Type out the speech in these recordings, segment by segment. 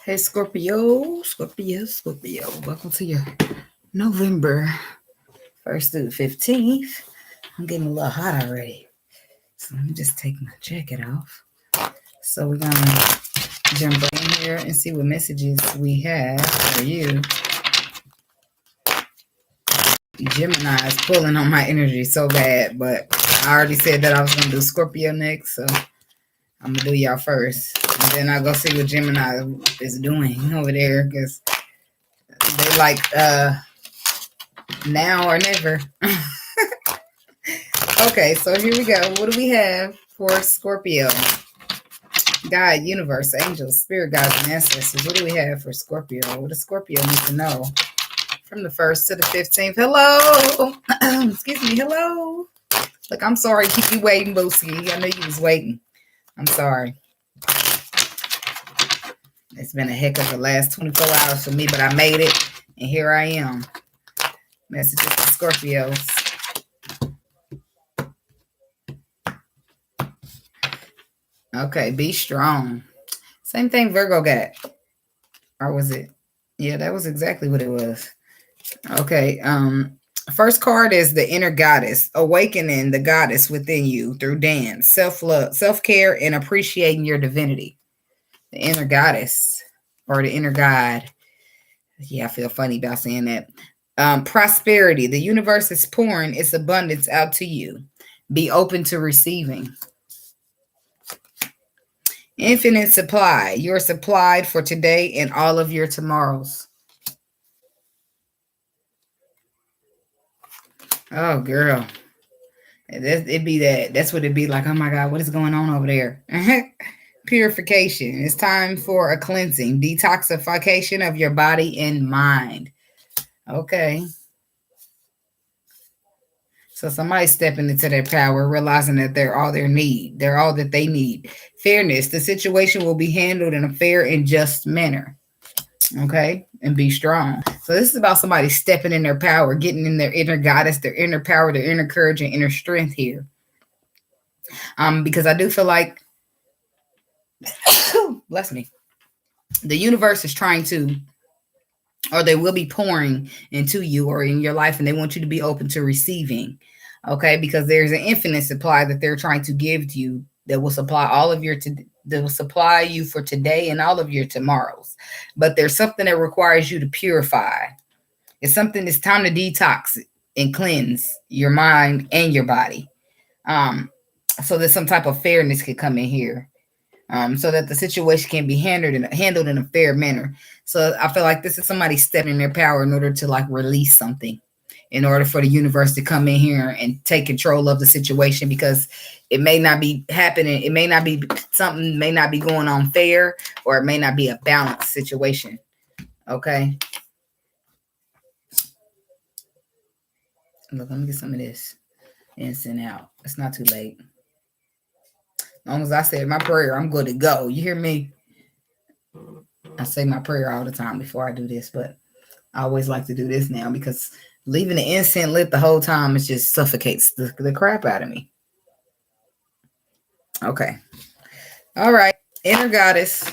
Hey Scorpio. Welcome to your November 1st through the 15th. I'm getting a little hot already. So let me just take my jacket off. So we're going to jump in here and see what messages we have for you. Gemini is pulling on my energy so bad, but I already said that I was going to do Scorpio next, so I'm going to do y'all first. And then I'll go see what Gemini is doing over there, because they like now or never. Okay, so here we go. What do we have for Scorpio? God, universe, angels, spirit guides, and ancestors. What do we have for Scorpio? What does Scorpio need to know from the 1st to the 15th? Hello. Excuse me. Hello. Look, I'm sorry to keep you waiting, Booski. I know you was waiting. I'm sorry. It's been a heck of the last 24 hours for me, but I made it, and here I am. Messages to Scorpios. Okay, be strong. Same thing Virgo got. Or was it? Yeah, that was exactly what it was. Okay, first card is the inner goddess, awakening the goddess within you through dance, self-love, self-care, and appreciating your divinity. The inner goddess or the inner god. Yeah, I feel funny about saying that. Prosperity. The universe is pouring its abundance out to you. Be open to receiving. Infinite supply. You're supplied for today and all of your tomorrows. Oh, girl. It'd be that. That's what it'd be like. Oh, my God, what is going on over there? Purification. It's time for a cleansing. Detoxification of your body and mind. Okay. So somebody's stepping into their power, realizing that they're all their need. They're all that they need. Fairness. The situation will be handled in a fair and just manner. Okay? And be strong. So this is about somebody stepping in their power, getting in their inner goddess, their inner power, their inner courage, and inner strength here. Because I do feel like, bless me, the universe is trying to, or they will be pouring into you or in your life, and they want you to be open to receiving. Okay, because there's an infinite supply that they're trying to give to you that will supply all of your that will supply you for today and all of your tomorrows. But there's something that requires you to purify. It's something that's time to detox and cleanse your mind and your body. So that some type of fairness could come in here. So that the situation can be handled in a fair manner. So I feel like this is somebody stepping in their power in order to like release something, in order for the universe to come in here and take control of the situation, because it may not be happening. It may not be something, may not be going on fair, or it may not be a balanced situation. Okay. Look, let me get some of this and send out. It's not too late. As long as I said my prayer, I'm good to go. You hear me? I say my prayer all the time before I do this, but I always like to do this now because leaving the incense lit the whole time, it just suffocates the crap out of me. Okay. All right. Inner goddess.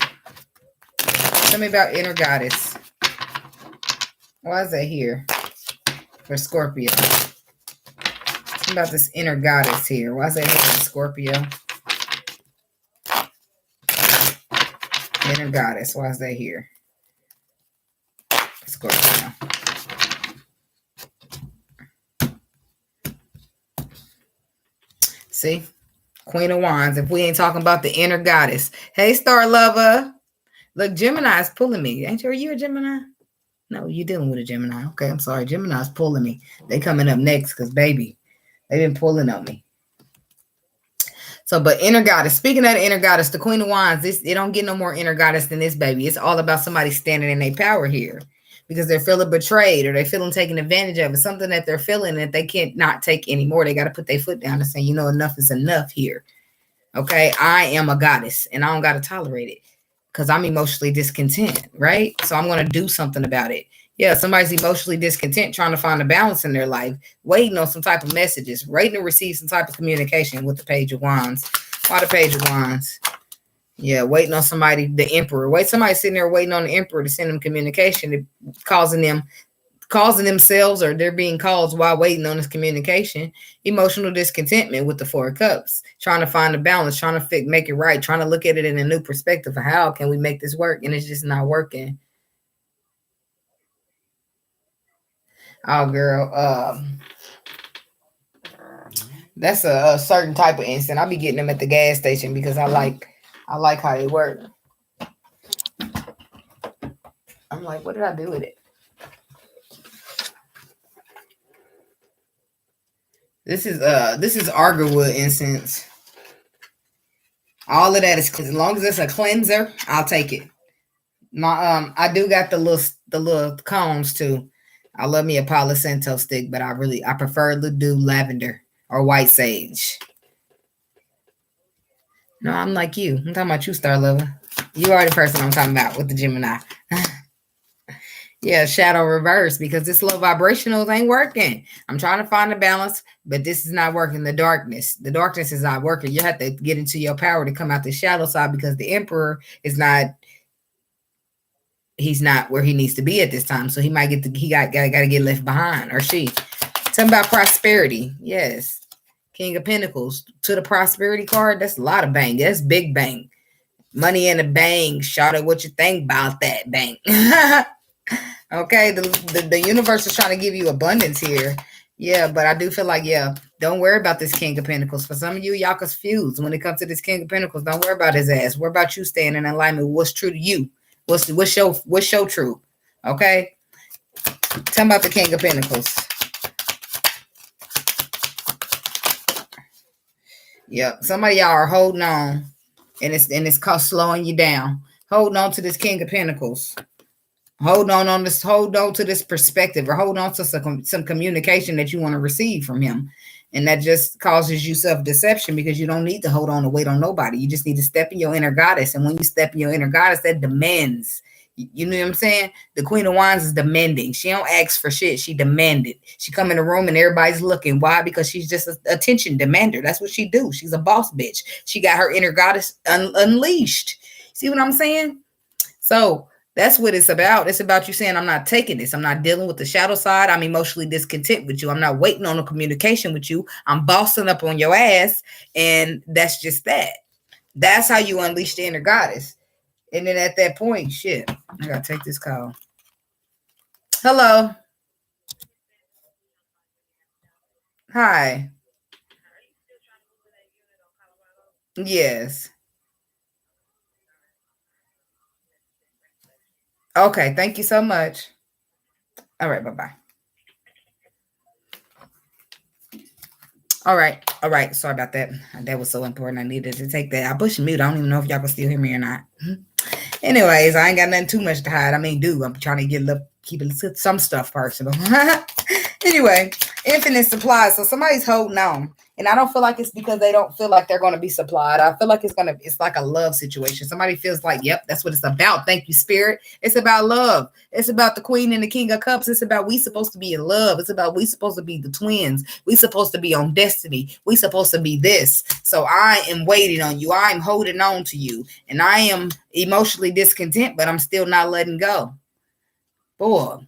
Tell me about inner goddess. Why is that here for Scorpio? Tell me about this inner goddess here. Why is that here for Scorpio? Inner goddess. Why is that here? Scorpio. See? Queen of Wands. If we ain't talking about the inner goddess. Hey, Star Lover. Look, Gemini is pulling me. Are you a Gemini? No, you're dealing with a Gemini. Okay, I'm sorry. Gemini's pulling me. They coming up next because, baby, they've been pulling on me. So, but inner goddess. Speaking of the inner goddess, the Queen of Wands, it don't get no more inner goddess than this, baby. It's all about somebody standing in their power here because they're feeling betrayed or they're feeling taken advantage of. It's something that they're feeling that they can't not take anymore. They got to put their foot down and say, you know, enough is enough here. Okay, I am a goddess and I don't got to tolerate it because I'm emotionally discontent, right? So I'm going to do something about it. Yeah, somebody's emotionally discontent, trying to find a balance in their life, waiting on some type of messages, waiting to receive some type of communication with the Page of Wands. Why the Page of Wands? Yeah, waiting on somebody, the emperor. Somebody sitting there waiting on the emperor to send them communication, causing themselves, or they're being caused while waiting on this communication, emotional discontentment with the Four of Cups, trying to find a balance, trying to make it right, trying to look at it in a new perspective of how can we make this work, and it's just not working. Oh, girl, that's a certain type of instant. I'll be getting them at the gas station because I like how they work. I'm like, what did I do with it? This is Argarwood incense. All of that is, as long as it's a cleanser, I'll take it. My I do got the little cones too. I love me a Palo Santo stick, but I prefer to do lavender or white sage. No, I'm like you. I'm talking about you, Star Lover. You are the person I'm talking about with the Gemini. Yeah, shadow reverse, because this low vibrational ain't working. I'm trying to find a balance, but this is not working. The darkness is not working. You have to get into your power to come out the shadow side, because the emperor is not, he's not where he needs to be at this time. So he might got to get left behind, or she. Talking about prosperity. Yes. King of Pentacles to the prosperity card. That's a lot of bang. That's big bang. Money in the bank. Shout out what you think about that bank. Okay, the universe is trying to give you abundance here. Yeah, but I do feel like, yeah, don't worry about this King of Pentacles. For some of you, y'all confused when it comes to this King of Pentacles. Don't worry about his ass. Worry about you staying in alignment with what's true to you. What's your truth? Okay, tell me about the King of Pentacles. Yep, some of y'all are holding on, and it's called slowing you down. Holding on to this King of Pentacles. Hold on to this perspective, or hold on to some communication that you want to receive from him. And that just causes you self-deception, because you don't need to hold on to wait on nobody. You just need to step in your inner goddess. And when you step in your inner goddess, that demands. You know what I'm saying? The Queen of Wands is demanding. She don't ask for shit. She demanded. She come in the room and everybody's looking. Why? Because she's just an attention demander. That's what she do. She's a boss bitch. She got her inner goddess unleashed. See what I'm saying? So that's what it's about. It's about you saying, I'm not taking this. I'm not dealing with the shadow side. I'm emotionally discontent with you. I'm not waiting on a communication with you. I'm bossing up on your ass. And that's just that. That's how you unleash the inner goddess. And then at that point, shit, I gotta take this call. Hello. Hi. Yes. Okay, thank you so much. All right, bye-bye. All right. Sorry about that. That was so important. I needed to take that. I pushed mute. I don't even know if y'all can still hear me or not. Anyways, I ain't got nothing too much to hide. I mean, I'm trying to keep it some stuff personal. Anyway, infinite supply. So somebody's holding on. And I don't feel like it's because they don't feel like they're going to be supplied. I feel like it's like a love situation. Somebody feels like, yep, that's what it's about. Thank you, Spirit. It's about love. It's about the Queen and the King of Cups. It's about we supposed to be in love. It's about we supposed to be the twins. We supposed to be on destiny. We supposed to be this. So I am waiting on you. I'm holding on to you. And I am emotionally discontent, but I'm still not letting go. Boy.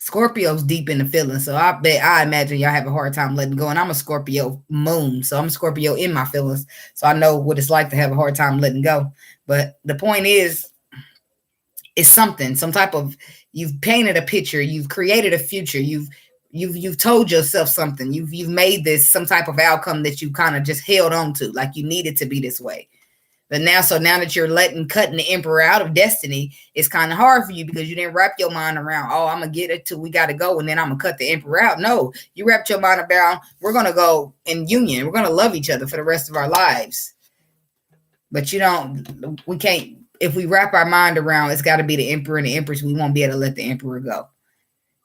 Scorpio's deep in the feelings, so I imagine y'all have a hard time letting go. And I'm a Scorpio moon, so I'm a Scorpio in my feelings, so I know what it's like to have a hard time letting go. But the point is, it's something, some type of, you've painted a picture, you've created a future, you've told yourself something, you've made this some type of outcome that you kind of just held on to, like you needed to be this way. But now that you're cutting the emperor out of destiny, it's kind of hard for you because you didn't wrap your mind around, oh, I'm going to get it till we got to go, and then I'm going to cut the emperor out. No, you wrapped your mind around, we're going to go in union. We're going to love each other for the rest of our lives. But we can't, if we wrap our mind around, it's got to be the emperor and the empress, we won't be able to let the emperor go.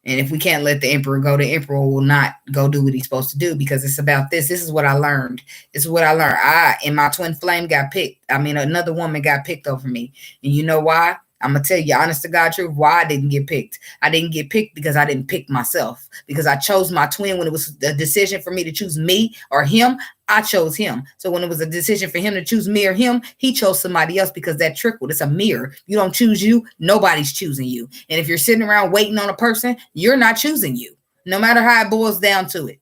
And if we can't let the emperor go, the emperor will not go do what he's supposed to do, because it's about this. This is what I learned. I and my twin flame got picked. I mean, another woman got picked over me. And you know why? I'm going to tell you, honest to God truth, why I didn't get picked. I didn't get picked because I didn't pick myself. Because I chose my twin when it was a decision for me to choose me or him. I chose him. So when it was a decision for him to choose me or him, he chose somebody else because that trickled. It's a mirror. You don't choose you, nobody's choosing you. And if you're sitting around waiting on a person, you're not choosing you, no matter how it boils down to it.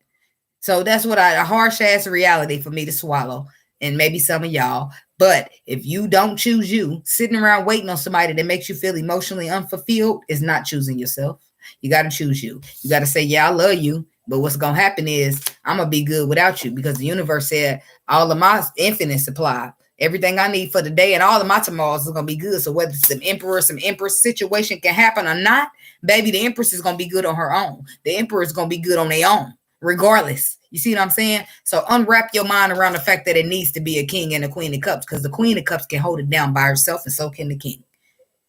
So that's what a harsh ass reality for me to swallow, and maybe some of y'all. But if you don't choose you, sitting around waiting on somebody that makes you feel emotionally unfulfilled is not choosing yourself. You got to choose you. You got to say, yeah, I love you. But what's going to happen is I'm going to be good without you, because the universe said all of my infinite supply, everything I need for the day and all of my tomorrows is going to be good. So whether some emperor, some empress situation can happen or not, baby, the empress is going to be good on her own. The emperor is going to be good on their own, regardless. You see what I'm saying? So unwrap your mind around the fact that it needs to be a king and a queen of cups, because the queen of cups can hold it down by herself, and so can the king.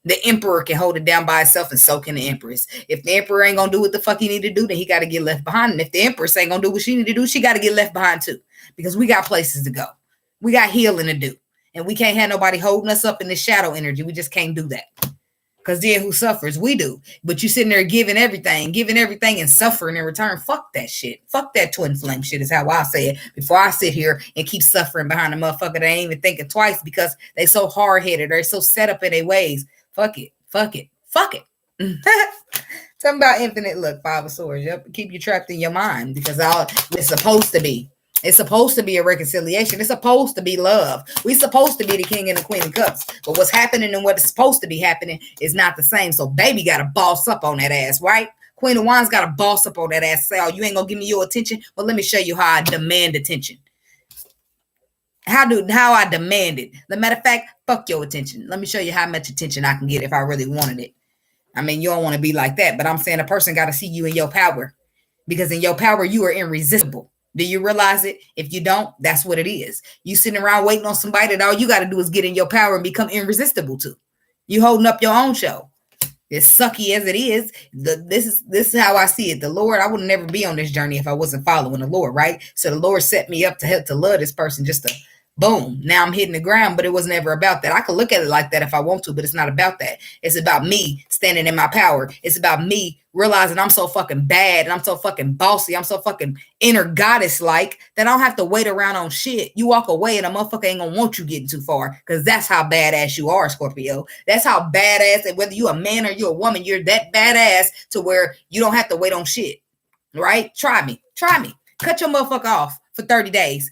The emperor can hold it down by itself, and so can the empress. If the emperor ain't gonna do what the fuck he need to do, then he got to get left behind. And if the empress ain't gonna do what she need to do, she got to get left behind too, because we got places to go. We got healing to do, and we can't have nobody holding us up in the shadow energy. We just can't do that, because then who suffers? We do. But you sitting there giving everything and suffering in return. Fuck that shit. Fuck that twin flame shit is how I say it, before I sit here and keep suffering behind a motherfucker that ain't even thinking twice because they so hard-headed, or so set up in their ways. Fuck it. Fuck it. Fuck it. Talking about infinite. Look, Five of Swords. Yep. Keep you trapped in your mind, because it's supposed to be. It's supposed to be a reconciliation. It's supposed to be love. We're supposed to be the king and the queen of cups. But what's happening and what is supposed to be happening is not the same. So baby got to boss up on that ass, right? Queen of Wands got to boss up on that ass. Say, oh, you ain't going to give me your attention? Well, let me show you how I demand attention. How I demand it. As a matter of fact, fuck your attention. Let me show you how much attention I can get if I really wanted it. I mean, you don't want to be like that, but I'm saying a person got to see you in your power, because in your power, you are irresistible. Do you realize it? If you don't, that's what it is. You sitting around waiting on somebody that all you got to do is get in your power and become irresistible to. You holding up your own show. As sucky as it is, this is how I see it. The Lord, I would never be on this journey if I wasn't following the Lord, right? So the Lord set me up to help to love this person, just to boom. Now I'm hitting the ground, but it was never about that. I could look at it like that if I want to, but it's not about that. It's about me standing in my power. It's about me realizing I'm so fucking bad and I'm so fucking bossy. I'm so fucking inner goddess-like that I don't have to wait around on shit. You walk away and a motherfucker ain't gonna want you getting too far, because that's how badass you are, Scorpio. That's how badass, and whether you a man or you a woman, you're that badass to where you don't have to wait on shit, right? Try me. Cut your motherfucker off for 30 days.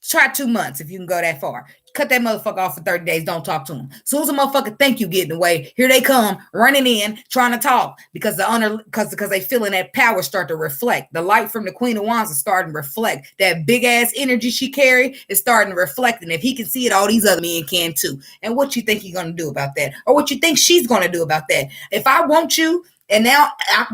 Try 2 months if you can go that far. Cut that motherfucker off for 30 days. Don't talk to him. As soon as a motherfucker think you getting away, here they come running in, trying to talk, because because they feeling that power start to reflect. The light from the Queen of Wands is starting to reflect. That big ass energy she carry is starting to reflect. And if he can see it, all these other men can too. And what you think he's gonna do about that? Or what you think she's gonna do about that? If I want you, and now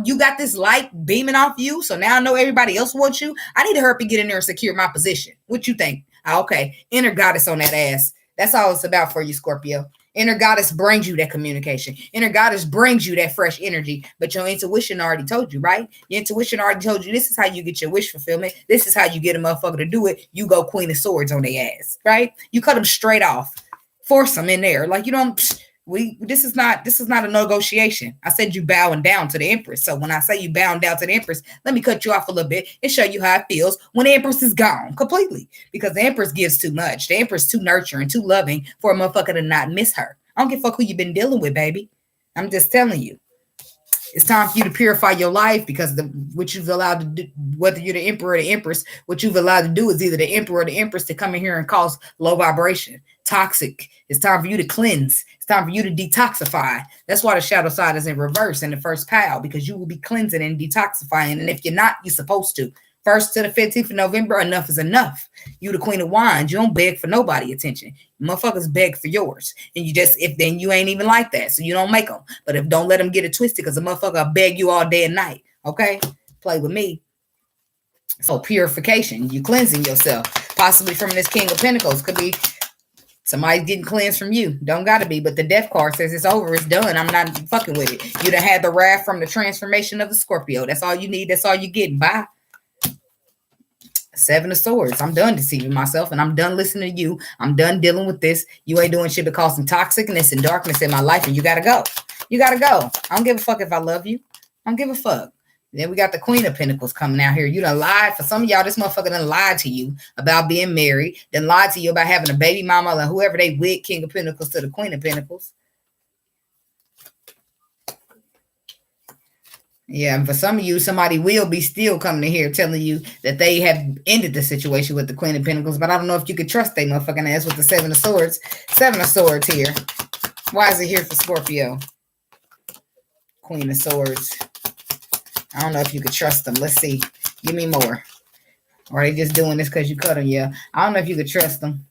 you got this light beaming off you, so now I know everybody else wants you, I need to hurry up and get in there and secure my position. What you think? Okay, inner goddess on that ass. That's all it's about for you, Scorpio. Inner goddess brings you that communication. Inner goddess brings you that fresh energy, but your intuition already told you, right? Your intuition already told you this is how you get your wish fulfillment. This is how you get a motherfucker to do it. You go Queen of Swords on their ass, right? You cut them straight off. Force them in there. Like, you don't... This is not a negotiation. I said you bowing down to the Empress. So when I say you bowing down to the Empress, let me cut you off a little bit and show you how it feels when the Empress is gone completely. Because the Empress gives too much. The Empress too nurturing, too loving for a motherfucker to not miss her. I don't give a fuck who you've been dealing with, baby. I'm just telling you. It's time for you to purify your life, because what you've allowed to do, whether you're the emperor or the empress, what you've allowed to do is either the emperor or the empress to come in here and cause low vibration, toxic. It's time for you to cleanse. It's time for you to detoxify. That's why the shadow side is in reverse in the first pile, because you will be cleansing and detoxifying. And if you're not, you're supposed to. 1st to the 15th of November, enough is enough. You the Queen of Wands. You don't beg for nobody attention. Motherfuckers beg for yours. And then you ain't even like that. So you don't make them. But don't let them get it twisted, because a motherfucker will beg you all day and night. Okay? Play with me. So purification. You cleansing yourself. Possibly from this King of Pentacles. Could be somebody's getting cleansed from you. Don't gotta be. But the Death card says it's over. It's done. I'm not fucking with it. You done had the wrath from the transformation of the Scorpio. That's all you need. That's all you getting. Bye. Seven of Swords. I'm done deceiving myself and I'm done listening to you. I'm done dealing with this. You ain't doing shit but causing toxicness and darkness in my life, and you gotta go. You gotta go. I don't give a fuck if I love you. I don't give a fuck. Then we got the Queen of Pentacles coming out here. You done lied. For some of y'all, this motherfucker done lied to you about being married. Then lied to you about having a baby mama or whoever they with, King of Pentacles to the Queen of Pentacles. Yeah, and for some of you, somebody will be still coming in here telling you that they have ended the situation with the Queen of Pentacles, but I don't know if you could trust they motherfucking ass with the Seven of Swords. Seven of Swords here. Why is it here for Scorpio? Queen of Swords. I don't know if you could trust them. Let's see. Give me more. Or are they just doing this because you cut them? Yeah. I don't know if you could trust them.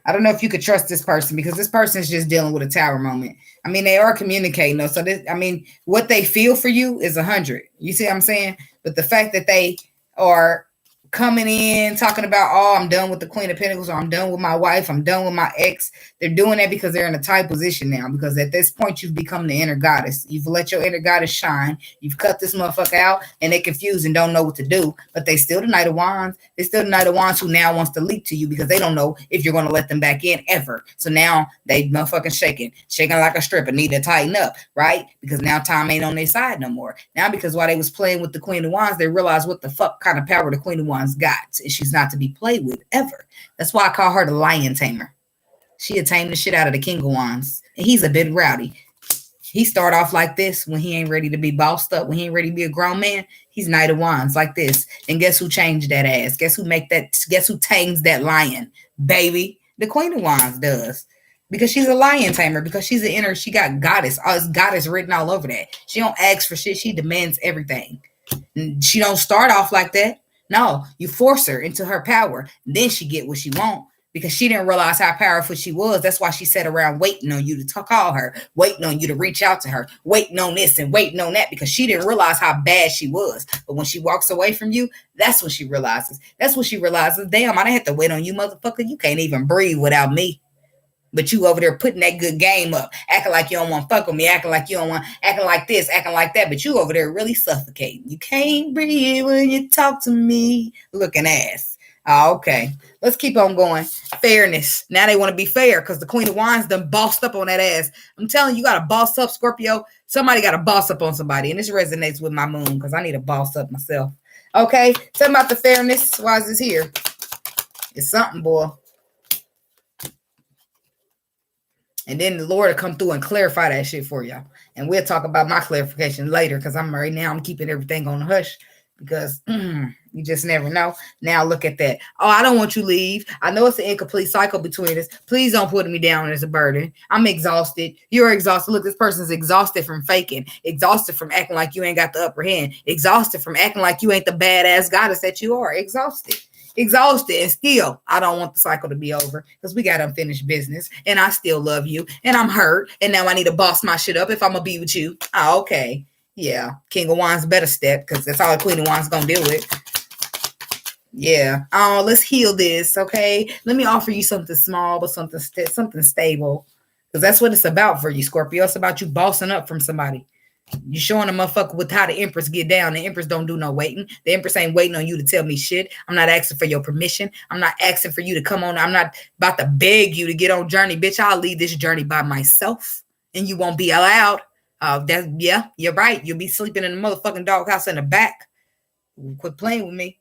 I don't know if you could trust this person because this person is just dealing with a tower moment. I mean, they are communicating though. So this, I mean, what they feel for you is 100. You see what I'm saying? But the fact that they are coming in talking about, oh, I'm done with the Queen of Pentacles, or I'm done with my wife, I'm done with my ex. They're doing that because they're in a tight position now, because at this point you've become the inner goddess. You've let your inner goddess shine. You've cut this motherfucker out and they're confused and don't know what to do, but they still the Knight of Wands. They're still the Knight of Wands who now wants to leap to you because they don't know if you're going to let them back in ever. So now they motherfucking shaking like a stripper, need to tighten up, right? Because now time ain't on their side no more. Now, because while they was playing with the Queen of Wands, they realized what the fuck kind of power the Queen of Wands got, and she's not to be played with ever. That's why I call her the lion tamer. She'll tame the shit out of the King of Wands, and he's a bit rowdy. He start off like this when he ain't ready to be bossed up, when he ain't ready to be a grown man. He's Knight of Wands like this, and guess who changed that ass? Guess who tames that lion, baby? The Queen of Wands does. Because she's a lion tamer, because she's an inner, she got goddess. It's goddess written all over that. She don't ask for shit. She demands everything. And she don't start off like that. No, you force her into her power. Then she get what she want, because she didn't realize how powerful she was. That's why she sat around waiting on you to call her, waiting on you to reach out to her, waiting on this and waiting on that, because she didn't realize how bad she was. But when she walks away from you, that's when she realizes. That's when she realizes, damn, I didn't have to wait on you, motherfucker. You can't even breathe without me. But you over there putting that good game up, acting like you don't want to fuck with me, acting like you don't want, acting like this, acting like that. But you over there really suffocating. You can't breathe when you talk to me. Looking ass. Oh, okay. Let's keep on going. Fairness. Now they want to be fair because the Queen of Wands done bossed up on that ass. I'm telling you, you got to boss up, Scorpio. Somebody got to boss up on somebody. And this resonates with my moon because I need to boss up myself. Okay. Tell me about the fairness. Why is this here? It's something, boy. And then the Lord will come through and clarify that shit for y'all. And we'll talk about my clarification later, because I'm keeping everything on the hush, because you just never know. Now look at that. Oh, I don't want you to leave. I know it's an incomplete cycle between us. Please don't put me down as a burden. I'm exhausted. You're exhausted. Look, this person's exhausted from faking, exhausted from acting like you ain't got the upper hand, exhausted from acting like you ain't the badass goddess that you are. Exhausted, and still I don't want the cycle to be over, because we got unfinished business, and I still love you, and I'm hurt, and now I need to boss my shit up if I'm gonna be with you. Oh, okay. Yeah, King of Wands better step, because that's all the Queen of Wands gonna deal with. Yeah. Oh, let's heal this. Okay, let me offer you something small but something stable, because that's what it's about for you, Scorpio. It's about you bossing up from somebody. You showing a motherfucker with how the Empress get down. The Empress don't do no waiting. The Empress ain't waiting on you to tell me shit. I'm not asking for your permission. I'm not asking for you to come on. I'm not about to beg you to get on journey. Bitch, I'll lead this journey by myself, and you won't be allowed. Yeah, you're right. You'll be sleeping in the motherfucking doghouse in the back. Quit playing with me.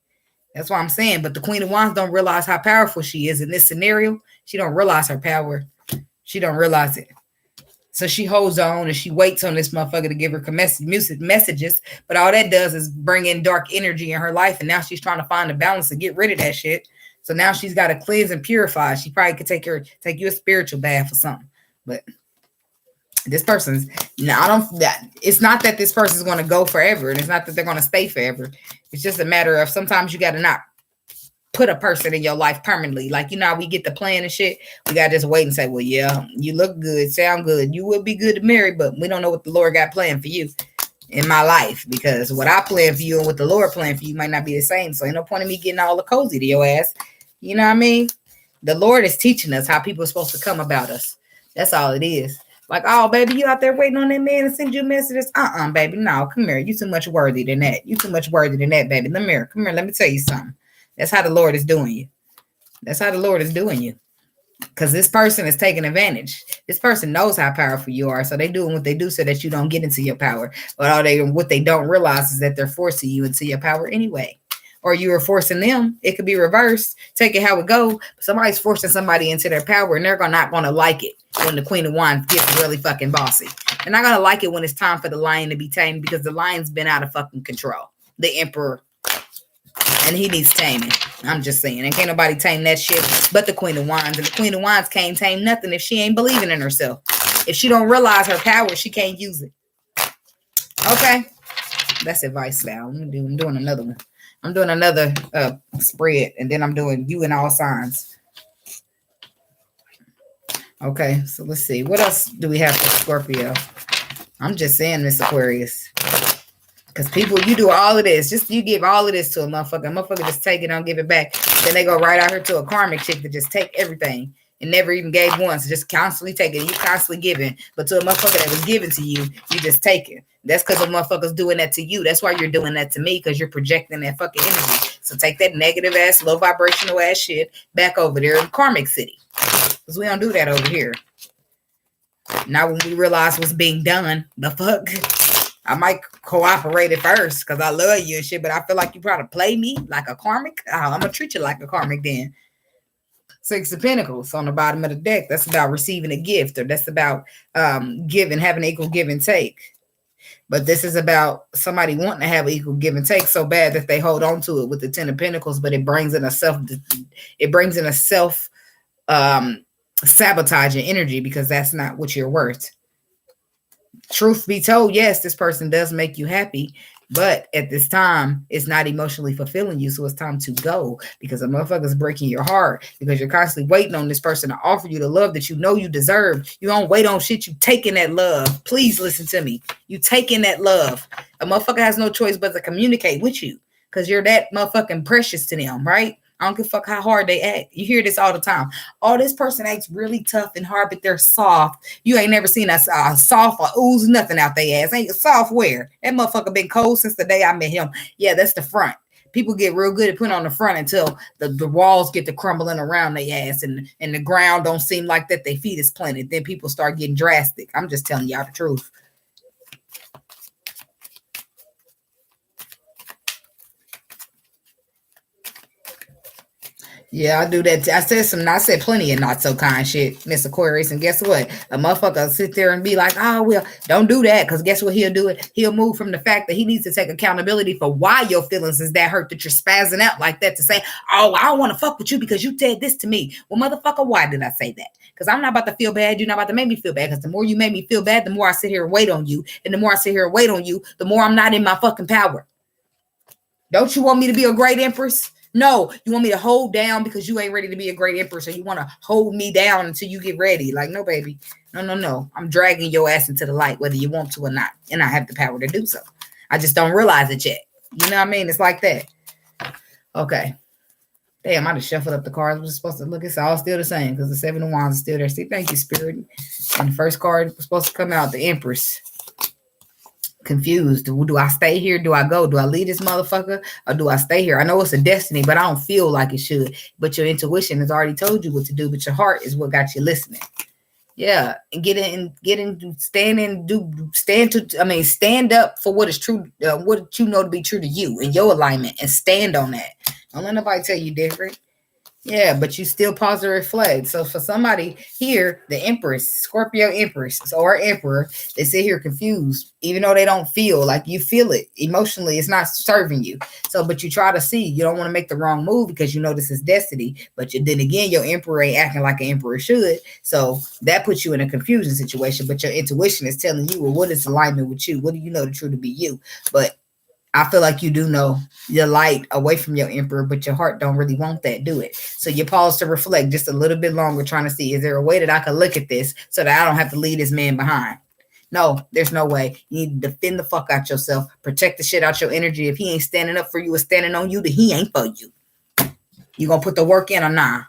That's what I'm saying. But the Queen of Wands don't realize how powerful she is in this scenario. She don't realize her power. She don't realize it. So she holds on and she waits on this motherfucker to give her messages. But all that does is bring in dark energy in her life. And now she's trying to find a balance to get rid of that shit. So now she's got to cleanse and purify. She probably could take you a spiritual bath or something. But this person's, it's not that this person's going to go forever. And it's not that they're going to stay forever. It's just a matter of sometimes you got to not put a person in your life permanently. Like, you know how we get the plan and shit? We got to just wait and say, well, yeah, you look good, sound good. You would be good to marry, but we don't know what the Lord got planned for you in my life, because what I plan for you and what the Lord planned for you might not be the same. So ain't no point in me getting all the cozy to your ass. You know what I mean? The Lord is teaching us how people are supposed to come about us. That's all it is. Like, oh, baby, you out there waiting on that man to send you messages? Baby, no, come here. You too much worthy than that. You too much worthy than that, baby. Come here. Let me tell you something. That's how the Lord is doing you. That's how the Lord is doing you. Because this person is taking advantage. This person knows how powerful you are. So they doing what they do so that you don't get into your power. But what they don't realize is that they're forcing you into your power anyway. Or you are forcing them. It could be reversed. Take it how it go. Somebody's forcing somebody into their power, and they're not going to like it when the Queen of Wands gets really fucking bossy. They're not going to like it when it's time for the lion to be tamed, because the lion's been out of fucking control. The emperor. And he needs taming. I'm just saying. And can't nobody tame that shit but the Queen of Wands. And the Queen of Wands can't tame nothing if she ain't believing in herself. If she don't realize her power, she can't use it. Okay. That's advice now. I'm doing another one. I'm doing another spread. And then I'm doing you in all signs. Okay. So let's see. What else do we have for Scorpio? I'm just saying, Miss Aquarius. Because people, you do all of this. Just you give all of this to a motherfucker. A motherfucker just take it, don't give it back. Then they go right out here to a karmic chick to just take everything and never even gave once. Just constantly taking. You constantly giving. But to a motherfucker that was given to you, you just take it. That's because the motherfucker's doing that to you. That's why you're doing that to me, because you're projecting that fucking energy. So take that negative ass, low vibrational ass shit back over there in Karmic City. Because we don't do that over here. Now when we realize what's being done, the fuck? I might cooperate at first because I love you and shit, but I feel like you try to play me like a karmic. I'm going to treat you like a karmic then. Six of Pentacles on the bottom of the deck. That's about receiving a gift, or that's about giving, having equal give and take. But this is about somebody wanting to have equal give and take so bad that they hold on to it with the Ten of Pentacles, but it brings in a self sabotaging energy, because that's not what you're worth. Truth be told, yes, this person does make you happy, but at this time, it's not emotionally fulfilling you, so it's time to go, because a motherfucker's breaking your heart, because you're constantly waiting on this person to offer you the love that you know you deserve. You don't wait on shit, you taking that love. Please listen to me. You taking that love. A motherfucker has no choice but to communicate with you, because you're that motherfucking precious to them, right? I don't give a fuck how hard they act. You hear this all the time. Oh, this person acts really tough and hard, but they're soft. You ain't never seen a soft or ooze nothing out their ass. Ain't software. That motherfucker been cold since the day I met him. Yeah, that's the front. People get real good at putting on the front until the walls get to crumbling around their ass and the ground don't seem like that their feet is planted. Then people start getting drastic. I'm just telling y'all the truth. Yeah, I do that. I said plenty of not so kind shit, Miss Aquarius. And guess what? A motherfucker sit there and be like, oh, well, don't do that. Because guess what he'll do? He'll move from the fact that he needs to take accountability for why your feelings is that hurt that you're spazzing out like that to say, oh, I don't want to fuck with you because you said this to me. Well, motherfucker, why did I say that? Because I'm not about to feel bad. You're not about to make me feel bad. Because the more you make me feel bad, the more I sit here and wait on you. And the more I sit here and wait on you, the more I'm not in my fucking power. Don't you want me to be a great empress? No, you want me to hold down because you ain't ready to be a great empress, or you want to hold me down until you get ready. Like, no, baby. No. I'm dragging your ass into the light, whether you want to or not. And I have the power to do so. I just don't realize it yet. You know what I mean? It's like that. Okay. Damn, I just shuffled up the cards. We're supposed to look. It's all still the same because the Seven of Wands is still there. See, thank you, Spirit. And the first card was supposed to come out, the Empress. Confused. Do I stay here? Do I go? Do I leave this motherfucker, or do I stay here? I know it's a destiny, but I don't feel like it should. But your intuition has already told you what to do, but your heart is what got you listening. Yeah, and stand up for what is true, what you know to be true to you in your alignment, and stand on that. Don't let nobody tell you different. Yeah, but you still pause to reflect. So for somebody here, the Empress, Scorpio Empress, or Emperor, they sit here confused, even though they don't feel like you feel it emotionally. It's not serving you. So, but you try to see. You don't want to make the wrong move because you know this is destiny. But then again, your Emperor ain't acting like an Emperor should. So that puts you in a confusion situation. But your intuition is telling you, well, what is alignment with you? What do you know to true to be you? But I feel like you do know your light away from your Emperor, but your heart don't really want that, do it. So you pause to reflect just a little bit longer, trying to see, is there a way that I can look at this so that I don't have to leave this man behind? No, there's no way. You need to defend the fuck out yourself. Protect the shit out your energy. If he ain't standing up for you or standing on you, then he ain't for you. You gonna put the work in or nah?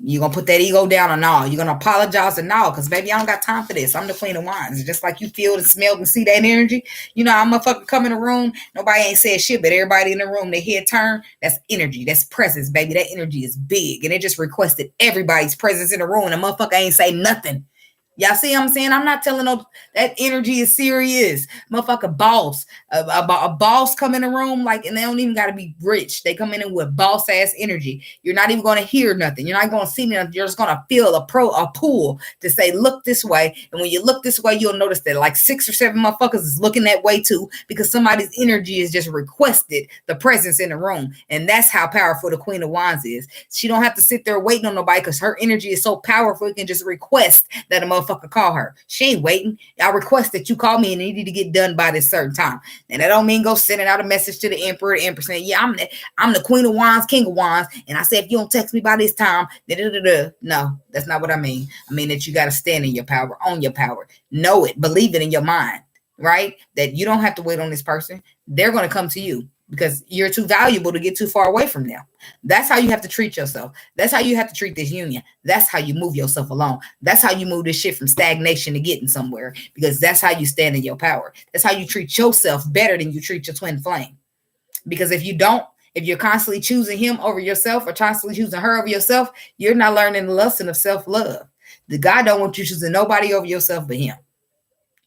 You're going to put that ego down or no? You're going to apologize or no? Because, baby, I don't got time for this. I'm the Queen of Wands. Just like you feel and smell and see that energy. You know, I'm a fucking come in the room. Nobody ain't said shit, but everybody in the room, they head turn. That's energy. That's presence, baby. That energy is big. And it just requested everybody's presence in the room. And the motherfucker ain't say nothing. Y'all see what I'm saying? I'm not telling no that energy is serious. Motherfucker boss. A boss come in the room like, and they don't even got to be rich. They come in with boss ass energy. You're not even going to hear nothing. You're not going to see nothing. You're just going to feel a pull to say, look this way. And when you look this way, you'll notice that like 6 or 7 motherfuckers is looking that way too, because somebody's energy is just requested the presence in the room. And that's how powerful the Queen of Wands is. She don't have to sit there waiting on nobody because her energy is so powerful. It can just request that a motherfucker call her. She ain't waiting. I request that you call me and it need to get done by this certain time. And that don't mean go sending out a message to the emperor, the empress saying, yeah, I'm the Queen of Wands, King of Wands. And I said, if you don't text me by this time, no, that's not what I mean. I mean that you got to stand in your power, own your power, know it, believe it in your mind, right? That you don't have to wait on this person. They're going to come to you because you're too valuable to get too far away from them. That's how you have to treat yourself. That's how you have to treat this union. That's how you move yourself along. That's how you move this shit from stagnation to getting somewhere, because that's how you stand in your power. That's how you treat yourself better than you treat your twin flame. Because if you're constantly choosing him over yourself or constantly choosing her over yourself, you're not learning the lesson of self-love. The God don't want you choosing nobody over yourself but him.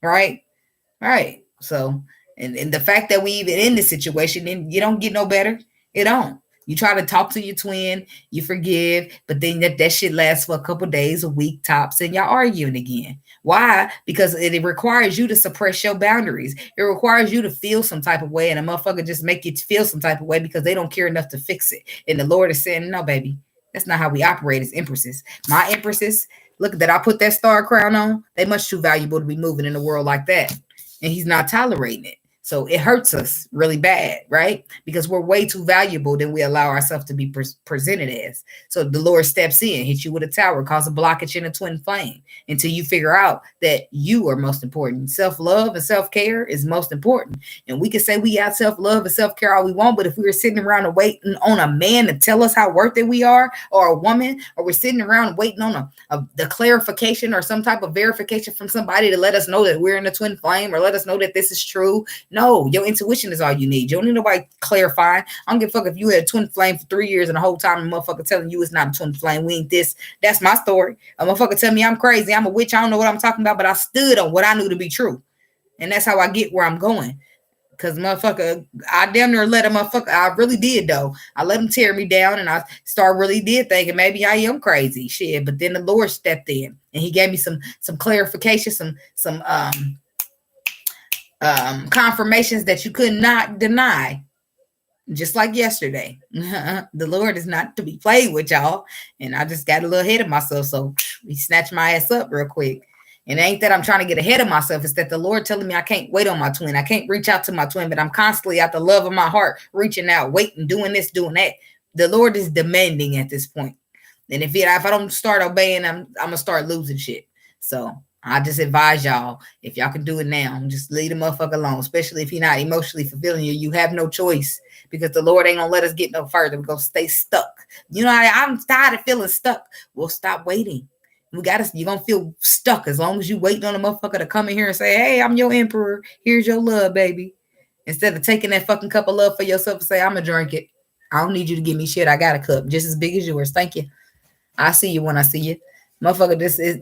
Right? Right. So, and the fact that we even in this situation, then you don't get no better. It don't. You try to talk to your twin, you forgive, but then that shit lasts for a couple days, a week tops, and y'all arguing again. Why? Because it requires you to suppress your boundaries. It requires you to feel some type of way, and a motherfucker just make you feel some type of way because they don't care enough to fix it. And the Lord is saying, no, baby, that's not how we operate as empresses. My empresses, look, that I put that star crown on, they much too valuable to be moving in the world like that. And he's not tolerating it. So it hurts us really bad, right? Because we're way too valuable than we allow ourselves to be presented as. So the Lord steps in, hits you with a tower, cause a blockage in a twin flame until you figure out that you are most important. Self-love and self-care is most important. And we can say we have self-love and self-care all we want, but if we were sitting around and waiting on a man to tell us how worth it we are, or a woman, or we're sitting around waiting on the clarification or some type of verification from somebody to let us know that we're in a twin flame or let us know that this is true. No, your intuition is all you need. You don't need nobody clarifying. I don't give a fuck if you had a twin flame for 3 years and the whole time a motherfucker telling you it's not a twin flame. We ain't this. That's my story. A motherfucker tell me I'm crazy. I'm a witch. I don't know what I'm talking about, but I stood on what I knew to be true. And that's how I get where I'm going. Because motherfucker, I damn near let a motherfucker, I really did though. I let him tear me down and I really did thinking maybe I am crazy. Shit. But then the Lord stepped in and he gave me some clarification, some confirmations that you could not deny, just like yesterday. The Lord is not to be played with, y'all. And I just got a little ahead of myself, so he snatched my ass up real quick. And it ain't that I'm trying to get ahead of myself, it's that the Lord telling me I can't wait on my twin. I can't reach out to my twin, but I'm constantly at the love of my heart reaching out, waiting, doing this, doing that. The Lord is demanding at this point. And if I don't start obeying, I'm gonna start losing shit. So I just advise y'all, if y'all can do it now, just leave the motherfucker alone, especially if he's not emotionally fulfilling you. You have no choice because the Lord ain't going to let us get no further. We're going to stay stuck. You know, I'm tired of feeling stuck. We'll stop waiting. You're going to feel stuck as long as you wait on a motherfucker to come in here and say, hey, I'm your emperor. Here's your love, baby. Instead of taking that fucking cup of love for yourself and say, I'm going to drink it. I don't need you to give me shit. I got a cup just as big as yours. Thank you. I see you when I see you. Motherfucker, this is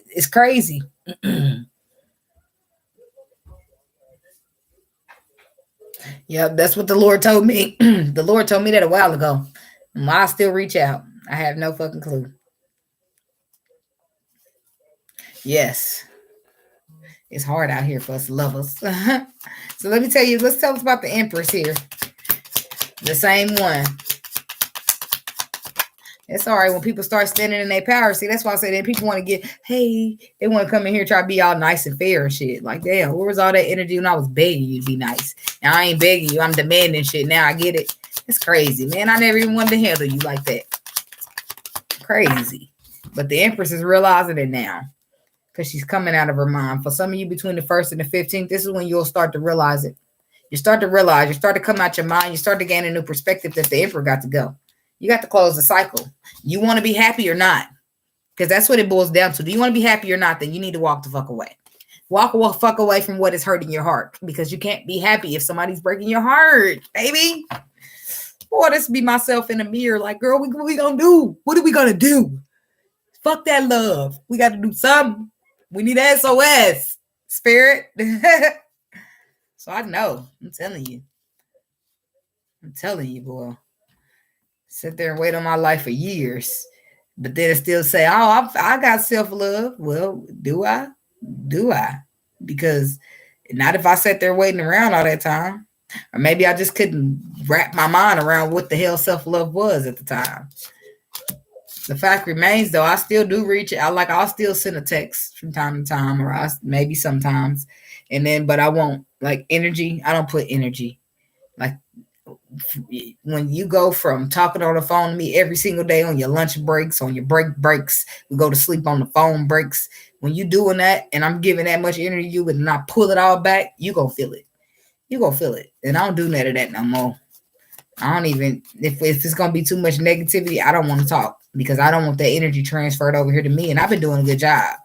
it's crazy. Yep, that's what the Lord told me. The Lord told me that a while ago. I still reach out. I have no fucking clue. Yes. It's hard out here for us lovers. So let me tell you, let's tell us about the Empress here. The same one. It's all right when people start standing in their power. See, that's why I say that people want to they want to come in here and try to be all nice and fair and shit. Like, damn, where was all that energy when I was begging you to be nice? Now I ain't begging you. I'm demanding shit. Now I get it. It's crazy, man. I never even wanted to handle you like that. Crazy. But the Empress is realizing it now because she's coming out of her mind. For some of you between the 1st and the 15th, this is when you'll start to realize it. You start to realize, you start to come out your mind. You start to gain a new perspective that the Emperor got to go. You got to close the cycle. You want to be happy or not? Because that's what it boils down to. Do you want to be happy or not? Then you need to walk the fuck away. Walk the fuck away from what is hurting your heart. Because you can't be happy if somebody's breaking your heart, baby. Boy, this be myself in the mirror. Like, girl, what we gonna do? What are we gonna do? Fuck that love. We got to do something. We need SOS. Spirit. So I know. I'm telling you. I'm telling you, boy. Sit there and wait on my life for years. But then still say, oh, I got self-love. Well, do I? Do I? Because not if I sat there waiting around all that time. Or maybe I just couldn't wrap my mind around what the hell self-love was at the time. The fact remains, though, I still do reach it. I'll still send a text from time to time, or maybe sometimes. But I won't. Like energy, I don't put energy. Like when you go from talking on the phone to me every single day on your lunch breaks, on your breaks, we go to sleep on the phone breaks. When you doing that and I'm giving that much energy to you and I pull it all back, you gonna feel it. You gonna feel it. And I don't do none of that no more. I don't even, if it's gonna be too much negativity, I don't want to talk because I don't want that energy transferred over here to me. And I've been doing a good job.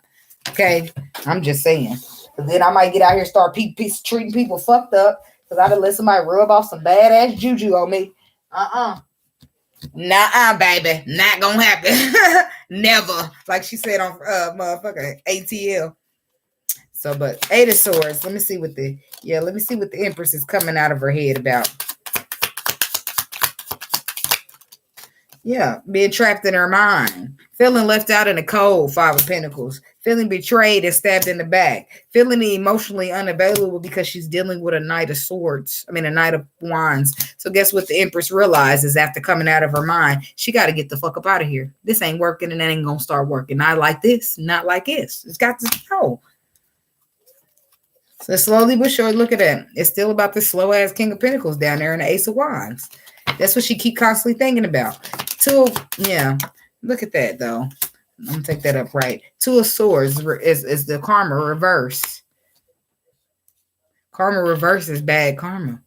Okay, I'm just saying. But then I might get out here and start treating people fucked up because I done let somebody rub off some badass juju on me. Nah, baby, not gonna happen. Never, like she said on motherfucker ATL. So, but Eight of Swords. Let me see what the Empress is coming out of her head about. Yeah, being trapped in her mind, feeling left out in the cold, Five of Pentacles, feeling betrayed and stabbed in the back, feeling emotionally unavailable because she's dealing with a Knight of Wands. So guess what the Empress realizes after coming out of her mind? She got to get the fuck up out of here. This ain't working and that ain't going to start working. Not like this, not like this. It's got to go. So slowly but surely, look at that. It's still about this slow ass King of Pentacles down there and the Ace of Wands. That's what she keep constantly thinking about. Yeah. Look at that though. I'm gonna take that up right. Two of Swords is the karma reverse. Karma reverse is bad karma.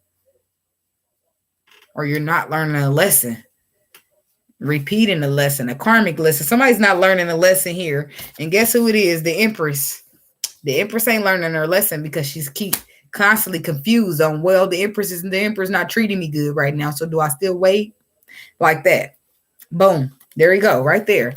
Or you're not learning a lesson. Repeating a lesson, a karmic lesson. Somebody's not learning a lesson here. And guess who it is? The Empress. The Empress ain't learning her lesson because she's constantly confused on, well, the Empress not treating me good right now. So do I still wait? Like that. Boom. There you go. Right there.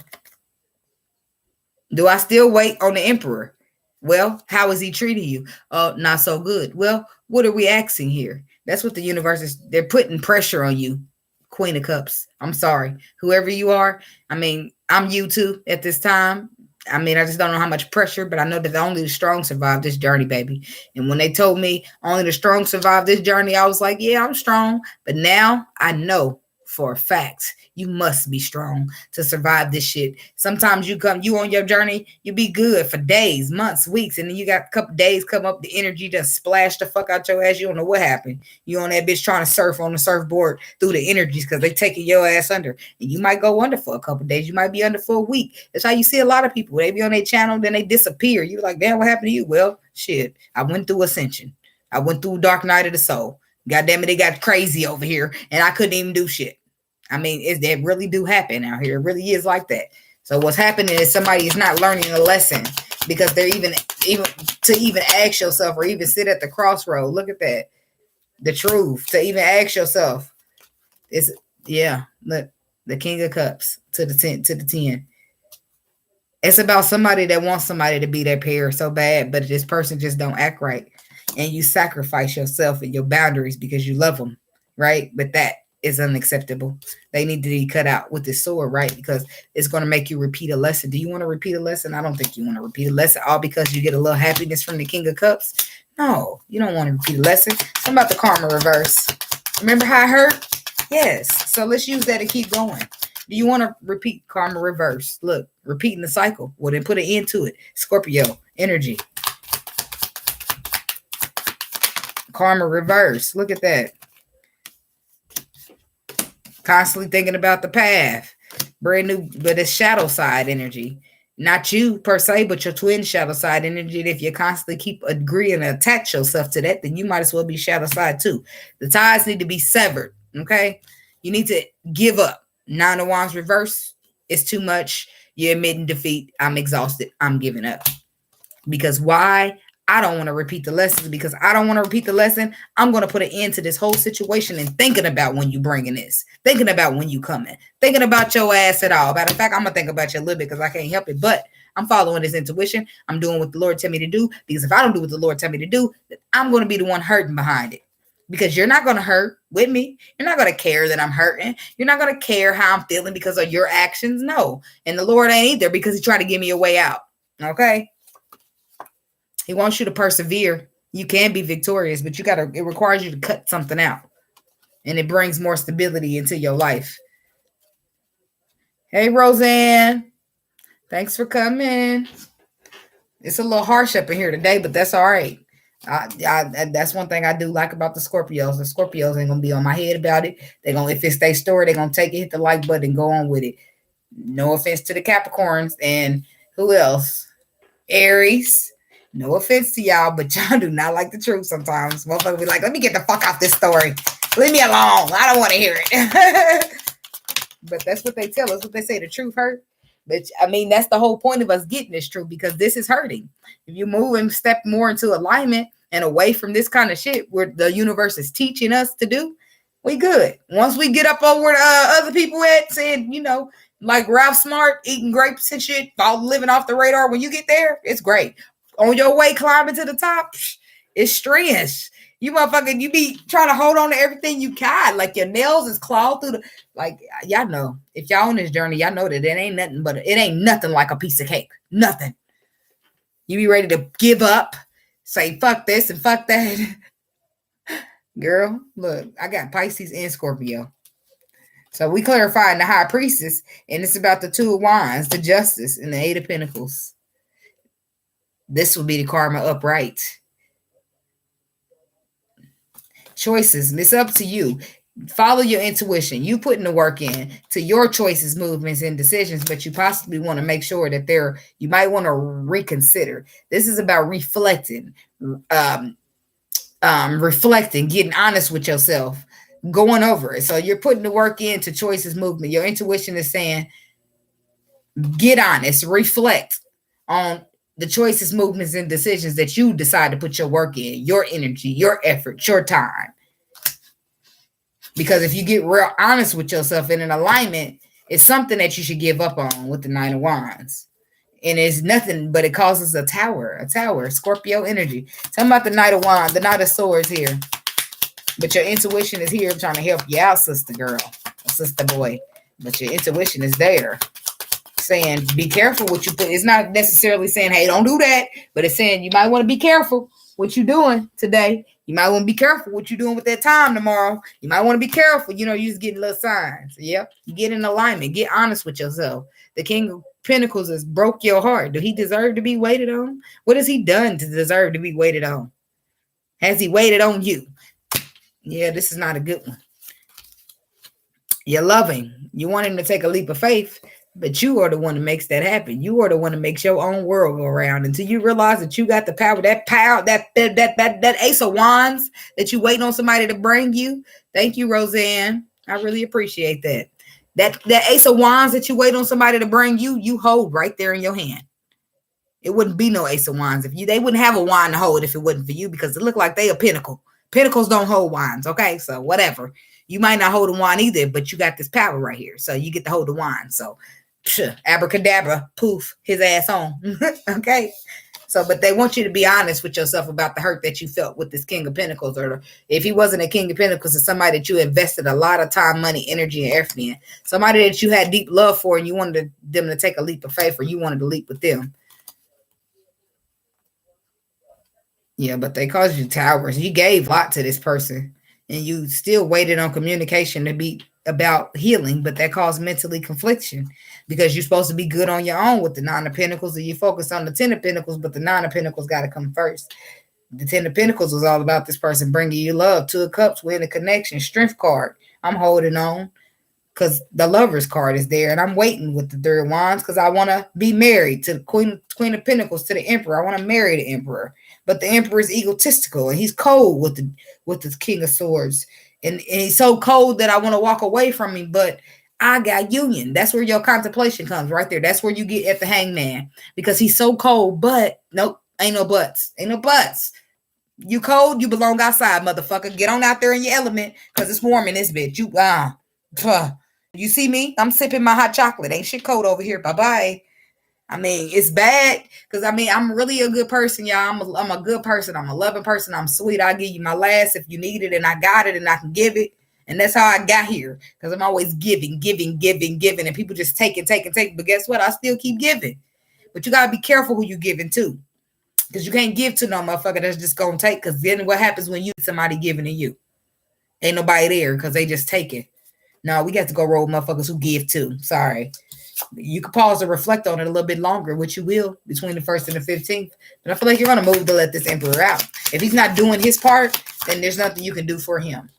Do I still wait on the Emperor? Well, how is he treating you? Not so good. Well, what are we asking here? That's what the universe is. They're putting pressure on you. Queen of Cups. I'm sorry. Whoever you are. I mean, I'm you too at this time. I mean, I just don't know how much pressure, but I know that only the strong survive this journey, baby. And when they told me only the strong survive this journey, I was like, yeah, I'm strong. But now I know for a fact you must be strong to survive this shit. Sometimes you on your journey, you be good for days, months, weeks, and then you got a couple days come up, the energy just splash the fuck out your ass. You don't know what happened. You on that bitch trying to surf on the surfboard through the energies because they taking your ass under. And you might go under for a couple days. You might be under for a week. That's how you see a lot of people. They be on their channel, then they disappear. You're like, damn, what happened to you? Well, shit, I went through ascension. I went through dark night of the soul. God damn it, they got crazy over here, and I couldn't even do shit. I mean, that really do happen out here. It really is like that. So what's happening is somebody is not learning a lesson because they're even ask yourself or even sit at the crossroad. Look at that. The truth. To even ask yourself. Look, the King of Cups to the 10. It's about somebody that wants somebody to be their pair so bad, but this person just don't act right. And you sacrifice yourself and your boundaries because you love them, right? But that is unacceptable. They need to be cut out with this sword, right? Because it's going to make you repeat a lesson. Do you want to repeat a lesson? I don't think you want to repeat a lesson all because you get a little happiness from the King of Cups. No, you don't want to repeat a lesson. Something about the karma reverse. Remember how it hurt? Yes. So let's use that to keep going. Do you want to repeat karma reverse? Look, repeating the cycle. Well, then put an end to it. Scorpio energy. Karma reverse. Look at that. Constantly thinking about the path. Brand new, but it's shadow side energy. Not you per se, but your twin shadow side energy. And if you constantly keep agreeing to attach yourself to that, then you might as well be shadow side too. The ties need to be severed. Okay. You need to give up. Nine of Wands reverse. It's too much. You're admitting defeat. I'm exhausted. I'm giving up. Because why? I don't want to repeat the lessons. Because I don't want to repeat the lesson, I'm going to put an end to this whole situation and thinking about when you bringing this. Thinking about when you coming. Thinking about your ass at all. Matter of fact, I'm going to think about you a little bit because I can't help it. But I'm following this intuition. I'm doing what the Lord tell me to do. Because if I don't do what the Lord tell me to do, I'm going to be the one hurting behind it. Because you're not going to hurt with me. You're not going to care that I'm hurting. You're not going to care how I'm feeling because of your actions. No. And the Lord ain't either because he tried to give me a way out. Okay? He wants you to persevere. You can be victorious, but it requires you to cut something out. And it brings more stability into your life. Hey, Roseanne. Thanks for coming. It's a little harsh up in here today, but that's all right. That's one thing I do like about the Scorpios. The Scorpios ain't gonna be on my head about it. If it's their story, they're gonna take it, hit the like button, and go on with it. No offense to the Capricorns and who else? Aries. No offense to y'all, but y'all do not like the truth sometimes. Motherfuckers be like, let me get the fuck off this story. Leave me alone. I don't want to hear it. But that's what they tell us. What they say, the truth hurt. But I mean, that's the whole point of us getting this truth because this is hurting. If you move and step more into alignment and away from this kind of shit where the universe is teaching us to do, we good. Once we get up over other people at saying, like Ralph Smart eating grapes and shit, all living off the radar. When you get there, it's great. On your way climbing to the top, it's strange. You motherfucking, you be trying to hold on to everything you can. Like your nails is clawed through y'all know. If y'all on this journey, y'all know that it ain't nothing like a piece of cake. Nothing. You be ready to give up, say fuck this and fuck that. Girl, look, I got Pisces and Scorpio. So we clarifying the High Priestess, and it's about the Two of Wands, the Justice, and the Eight of Pentacles. This will be the karma upright. Choices, and it's up to you. Follow your intuition. You putting the work in to your choices, movements, and decisions, but you possibly want to make sure that you might want to reconsider. This is about reflecting, getting honest with yourself, going over it. So you're putting the work into choices, movement. Your intuition is saying, get honest, reflect on the choices, movements, and decisions that you decide to put your work in, your energy, your effort, your time. Because if you get real honest with yourself in an alignment, it's something that you should give up on with the Nine of Wands. And it's nothing, but it causes a tower, Scorpio energy. Tell me about the Knight of Wands, the Knight of Swords here. But your intuition is here trying to help you out, sister girl, sister boy. But your intuition is there. Saying be careful what you put. It's not necessarily saying, hey, don't do that, but it's saying you might want to be careful what you're doing today. You might want to be careful what you're doing with that time tomorrow. You might want to be careful. You're just getting little signs. Yep. You get in alignment. Get honest with yourself. The King of Pentacles has broke your heart. Do he deserve to be waited on? What has he done to deserve to be waited on? Has he waited on you? Yeah, this is not a good one. You're loving. You want him to take a leap of faith. But you are the one that makes that happen. You are the one that makes your own world go around until you realize that you got the power, that Ace of Wands that you waiting on somebody to bring you. Thank you, Roseanne. I really appreciate that. That Ace of Wands that you wait on somebody to bring you, you hold right there in your hand. It wouldn't be no Ace of Wands they wouldn't have a wand to hold if it wasn't for you because it looked like they a pinnacle. Pinnacles don't hold wands. Okay, so whatever. You might not hold a wand either, but you got this power right here, so you get to hold the wand. So. Abracadabra, poof, his ass on. Okay. So, but they want you to be honest with yourself about the hurt that you felt with this King of Pentacles, or if he wasn't a King of Pentacles, it's somebody that you invested a lot of time, money, energy, and effort in. Somebody that you had deep love for and you wanted them to take a leap of faith, or you wanted to leap with them. Yeah, but they caused you towers. You gave a lot to this person and you still waited on communication to be about healing, but that caused mentally confliction because you're supposed to be good on your own with the Nine of Pentacles, and you focus on the Ten of Pentacles, but the Nine of Pentacles got to come first. The Ten of Pentacles was all about this person bringing you love. Two of Cups, we're in a connection. Strength card, I'm holding on because the Lover's card is there, and I'm waiting with the Three of Wands because I want to be married to the Queen of Pentacles, to the Emperor. I want to marry the Emperor, but the Emperor is egotistical and he's cold with the King of Swords. And he's so cold that I want to walk away from him, but I got union. That's where your contemplation comes right there. That's where you get at the hangman because he's so cold. But nope, ain't no buts. Ain't no buts. You cold, you belong outside, motherfucker. Get on out there in your element because it's warm in this bitch. You see me? I'm sipping my hot chocolate. Ain't shit cold over here. Bye-bye. I mean, it's bad because I'm really a good person, y'all. I'm a good person. I'm a loving person. I'm sweet. I'll give you my last if you need it, and I got it, and I can give it. And that's how I got here because I'm always giving. And people just take. But guess what? I still keep giving. But you got to be careful who you giving to because you can't give to no motherfucker that's just going to take because then what happens when you somebody giving to you? Ain't nobody there because they just take it. No, we got to go roll motherfuckers who give too. Sorry. You can pause and reflect on it a little bit longer, which you will between the 1st and the 15th. But I feel like you're going to move to let this emperor out. If he's not doing his part, then there's nothing you can do for him.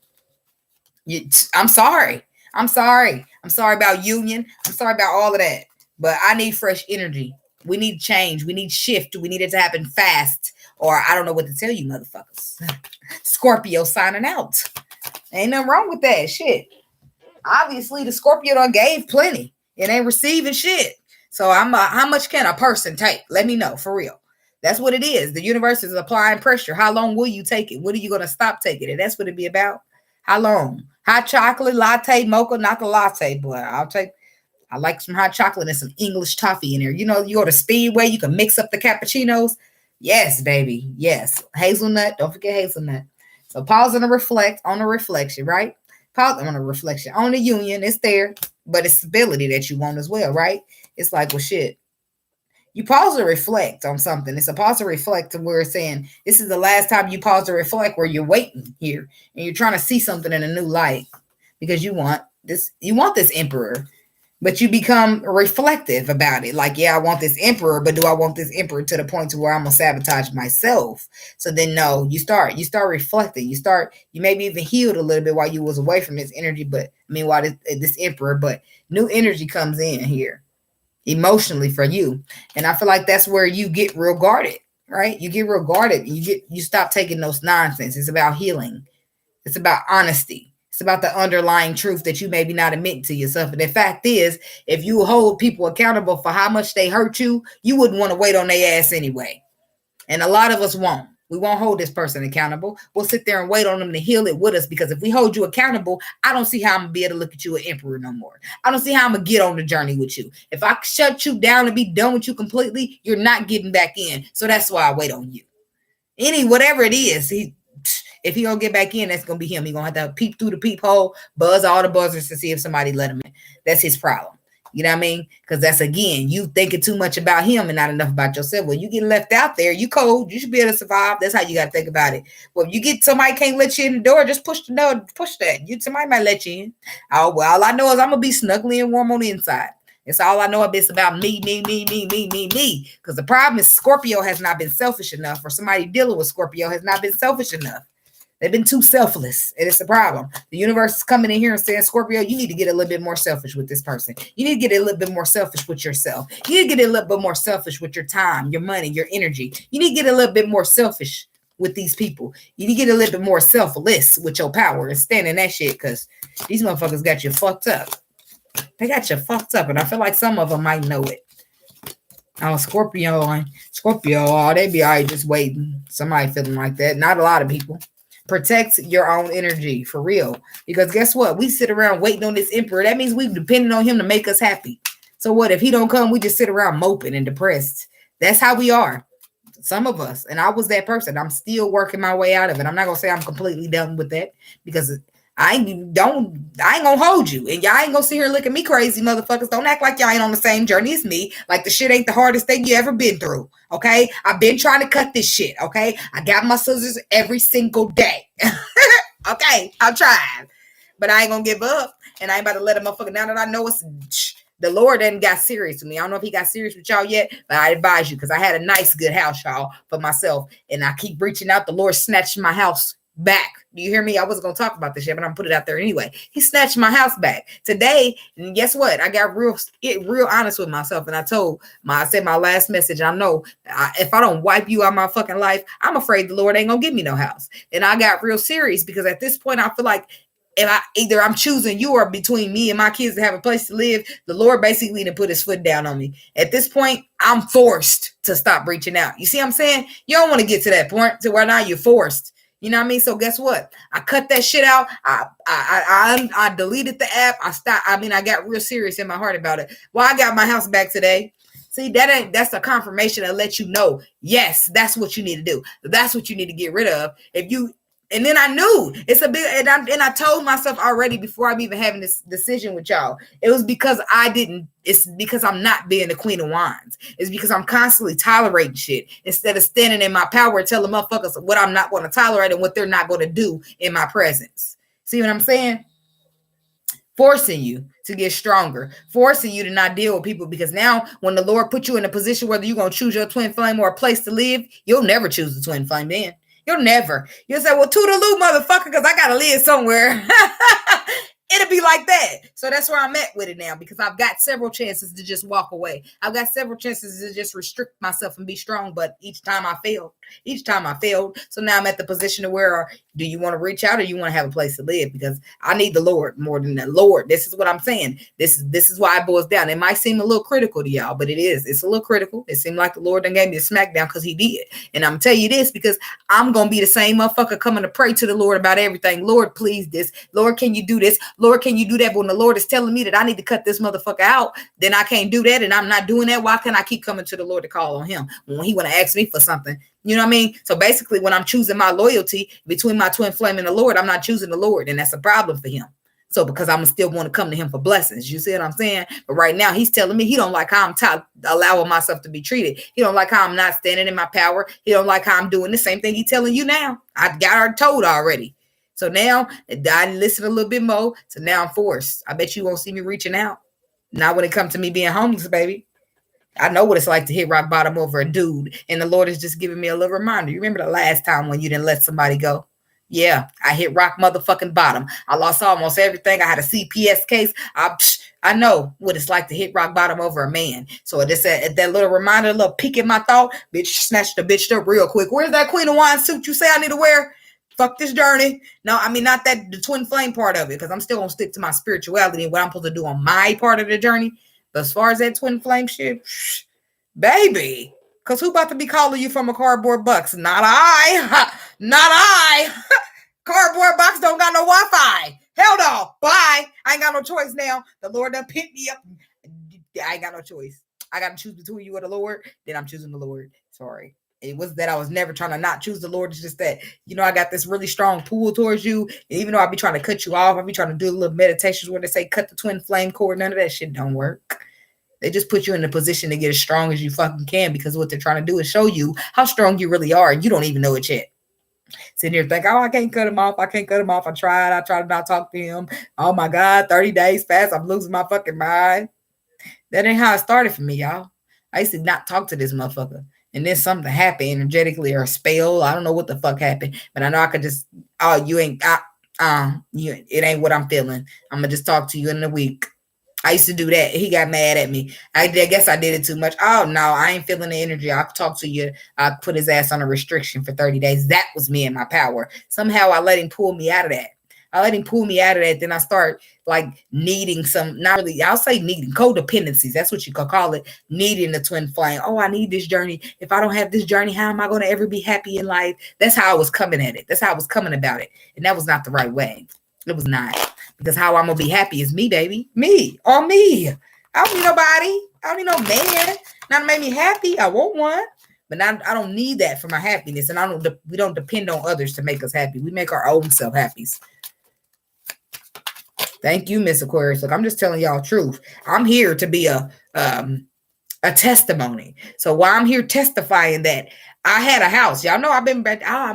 I'm sorry. I'm sorry about union. I'm sorry about all of that. But I need fresh energy. We need change. We need shift. We need it to happen fast. Or I don't know what to tell you, motherfuckers. Scorpio signing out. Ain't nothing wrong with that shit. Obviously, the Scorpio done gave plenty. It ain't receiving shit. So how much can a person take? Let me know, for real. That's what it is. The universe is applying pressure. How long will you take it? When are you going to stop taking it? That's what it be about. How long? Hot chocolate, latte, mocha, not the latte, boy. I like some hot chocolate and some English toffee in there. You know, you go to Speedway, you can mix up the cappuccinos. Yes, baby. Yes. Hazelnut. Don't forget hazelnut. So pause and reflect on the reflection, right? Pause on the reflection. On the union, it's there, but it's stability that you want as well, right? It's like, well, shit. You pause to reflect on something. It's a pause to reflect to where it's saying, this is the last time you pause to reflect where you're waiting here and you're trying to see something in a new light because you want this emperor, but you become reflective about it. Like, yeah, I want this emperor, but do I want this emperor to the point to where I'm going to sabotage myself? So then, no, you start reflecting. You maybe even healed a little bit while you was away from this energy, while this emperor, but new energy comes in here. Emotionally for you. And I feel like that's where you get real guarded, right? You get real guarded. You stop taking those nonsense. It's about healing. It's about honesty. It's about the underlying truth that you maybe not admit to yourself. And the fact is, if you hold people accountable for how much they hurt you, you wouldn't want to wait on their ass anyway. And a lot of us won't. We won't hold this person accountable. We'll sit there and wait on them to heal it with us because if we hold you accountable, I don't see how I'm going to be able to look at you an emperor no more. I don't see how I'm going to get on the journey with you. If I shut you down and be done with you completely, you're not getting back in. So that's why I wait on you. Whatever it is, if he don't get back in, that's going to be him. He's going to have to peep through the peephole, buzz all the buzzers to see if somebody let him in. That's his problem. You know what I mean? Because that's, again, you thinking too much about him and not enough about yourself. When you get left out there, you cold. You should be able to survive. That's how you got to think about it. Well, if you get somebody can't let you in the door, just push the door. Push that. Somebody might let you in. All I know is I'm going to be snuggly and warm on the inside. It's all I know. It's about me. Because the problem is Scorpio has not been selfish enough, or somebody dealing with Scorpio has not been selfish enough. They've been too selfless, and it's a problem. The universe is coming in here and saying, Scorpio, you need to get a little bit more selfish with this person. You need to get a little bit more selfish with yourself. You need to get a little bit more selfish with your time, your money, your energy. You need to get a little bit more selfish with these people. You need to get a little bit more selfless with your power and stand in that shit because these motherfuckers got you fucked up. They got you fucked up, and I feel like some of them might know it. Oh, Scorpio, they be all right just waiting. Somebody feeling like that. Not a lot of people. Protect your own energy for real. Because guess what? We sit around waiting on this emperor. That means we've depended on him to make us happy. So what? If he don't come, we just sit around moping and depressed. That's how we are. Some of us. And I was that person. I'm still working my way out of it. I'm not going to say I'm completely done with that because I ain't gonna hold you. And y'all ain't gonna sit here and look at me crazy, motherfuckers. Don't act like y'all ain't on the same journey as me. Like the shit ain't the hardest thing you ever been through. Okay? I've been trying to cut this shit. Okay? I got my scissors every single day. Okay? I'm trying. But I ain't gonna give up. And I ain't about to let a motherfucker, now that I know it's the Lord ain't got serious with me. I don't know if he got serious with y'all yet, but I advise you because I had a nice, good house, y'all, for myself. And I keep reaching out. The Lord snatched my house back. Do you hear me? I wasn't going to talk about this yet, but I'm going to put it out there anyway. He snatched my house back today. And guess what? I got real honest with myself. And I said my last message, I know if I don't wipe you out of my fucking life, I'm afraid the Lord ain't going to give me no house. And I got real serious because at this point, I feel like either I'm choosing you or between me and my kids to have a place to live, the Lord basically to put his foot down on me. At this point, I'm forced to stop reaching out. You see what I'm saying? You don't want to get to that point to where now you're forced. You know what I mean? So guess what? I cut that shit out. I deleted the app. I got real serious in my heart about it. Well, I got my house back today. See, that's a confirmation that lets you know, yes, that's what you need to do. That's what you need to get rid of. And then I knew it's a bit, and I told myself already before I'm even having this decision with y'all, it was because it's because I'm not being the Queen of Wands. It's because I'm constantly tolerating shit instead of standing in my power and telling motherfuckers what I'm not going to tolerate and what they're not going to do in my presence. See what I'm saying? Forcing you to get stronger, forcing you to not deal with people, because now when the Lord put you in a position whether you're going to choose your twin flame or a place to live, you'll never choose the twin flame then. You'll say, well, toodaloo, motherfucker, because I got to live somewhere. It'll be like that. So that's where I'm at with it now, because I've got several chances to just walk away. I've got several chances to just restrict myself and be strong. But each time I failed. So now I'm at the position of where, do you want to reach out or you want to have a place to live? Because I need the Lord more than the Lord. This is what I'm saying. This is why it boils down. It might seem a little critical to y'all, but it is. It's a little critical. It seemed like the Lord done gave me a smackdown because he did. And I'm telling you this because I'm going to be the same motherfucker coming to pray to the Lord about everything. Lord, please this. Lord, can you do this? Lord, can you do that? But when the Lord is telling me that I need to cut this motherfucker out, then I can't do that. And I'm not doing that. Why can't I keep coming to the Lord to call on him when he want to ask me for something? You know what I mean? So basically when I'm choosing my loyalty between my twin flame and the Lord, I'm not choosing the Lord. And that's a problem for him. So because I'm still want to come to him for blessings. You see what I'm saying? But right now he's telling me he don't like how I'm allowing myself to be treated. He don't like how I'm not standing in my power. He don't like how I'm doing the same thing he's telling you now. I got her told already. So now I listen a little bit more. So now I'm forced. I bet you won't see me reaching out. Not when it comes to me being homeless, baby. I know what it's like to hit rock bottom over a dude. And the Lord is just giving me a little reminder. You remember the last time when you didn't let somebody go? Yeah, I hit rock motherfucking bottom. I lost almost everything. I had a CPS case. I know what it's like to hit rock bottom over a man. So just that little reminder, a little peek in my thought, bitch, snatched the bitch up real quick. Where's that Queen of Wands suit you say I need to wear? Fuck this journey. No, I mean, not that the twin flame part of it, because I'm still going to stick to my spirituality and what I'm supposed to do on my part of the journey. But as far as that twin flame shit, baby, because who about to be calling you from a cardboard box? Not I. Not I. Cardboard box don't got no Wi-Fi. Hell no. Bye. I ain't got no choice now. The Lord done picked me up. I ain't got no choice. I got to choose between you and the Lord. Then I'm choosing the Lord. Sorry. It was that I was never trying to not choose the Lord. It's just that, I got this really strong pull towards you. And even though I be trying to cut you off, I be trying to do little meditations where they say cut the twin flame cord. None of that shit don't work. They just put you in a position to get as strong as you fucking can, because what they're trying to do is show you how strong you really are. And you don't even know it yet. Sitting here thinking, I can't cut him off. I tried to not talk to him. Oh my God, 30 days fast. I'm losing my fucking mind. That ain't how it started for me, y'all. I used to not talk to this motherfucker. And then something happened energetically or a spell. I don't know what the fuck happened, but I know I could just, it ain't what I'm feeling. I'm going to just talk to you in a week. I used to do that. He got mad at me. I guess I did it too much. Oh, no, I ain't feeling the energy. I'll talk to you. I put his ass on a restriction for 30 days. That was me and my power. Somehow I let him pull me out of that. Then I start needing I'll say needing codependencies. That's what you could call it. Needing the twin flame. Oh, I need this journey. If I don't have this journey, how am I going to ever be happy in life? That's how I was coming at it. That's how I was coming about it. And that was not the right way. It was not. Because how I'm going to be happy is me, baby. Me. All me. I don't need nobody. I don't need no man. Not to make me happy. I want one. But I don't need that for my happiness. And we don't depend on others to make us happy. We make our own self happy. Thank you, Miss Aquarius. Look, I'm just telling y'all truth. I'm here to be a testimony. So while I'm here testifying that I had a house, y'all know I'm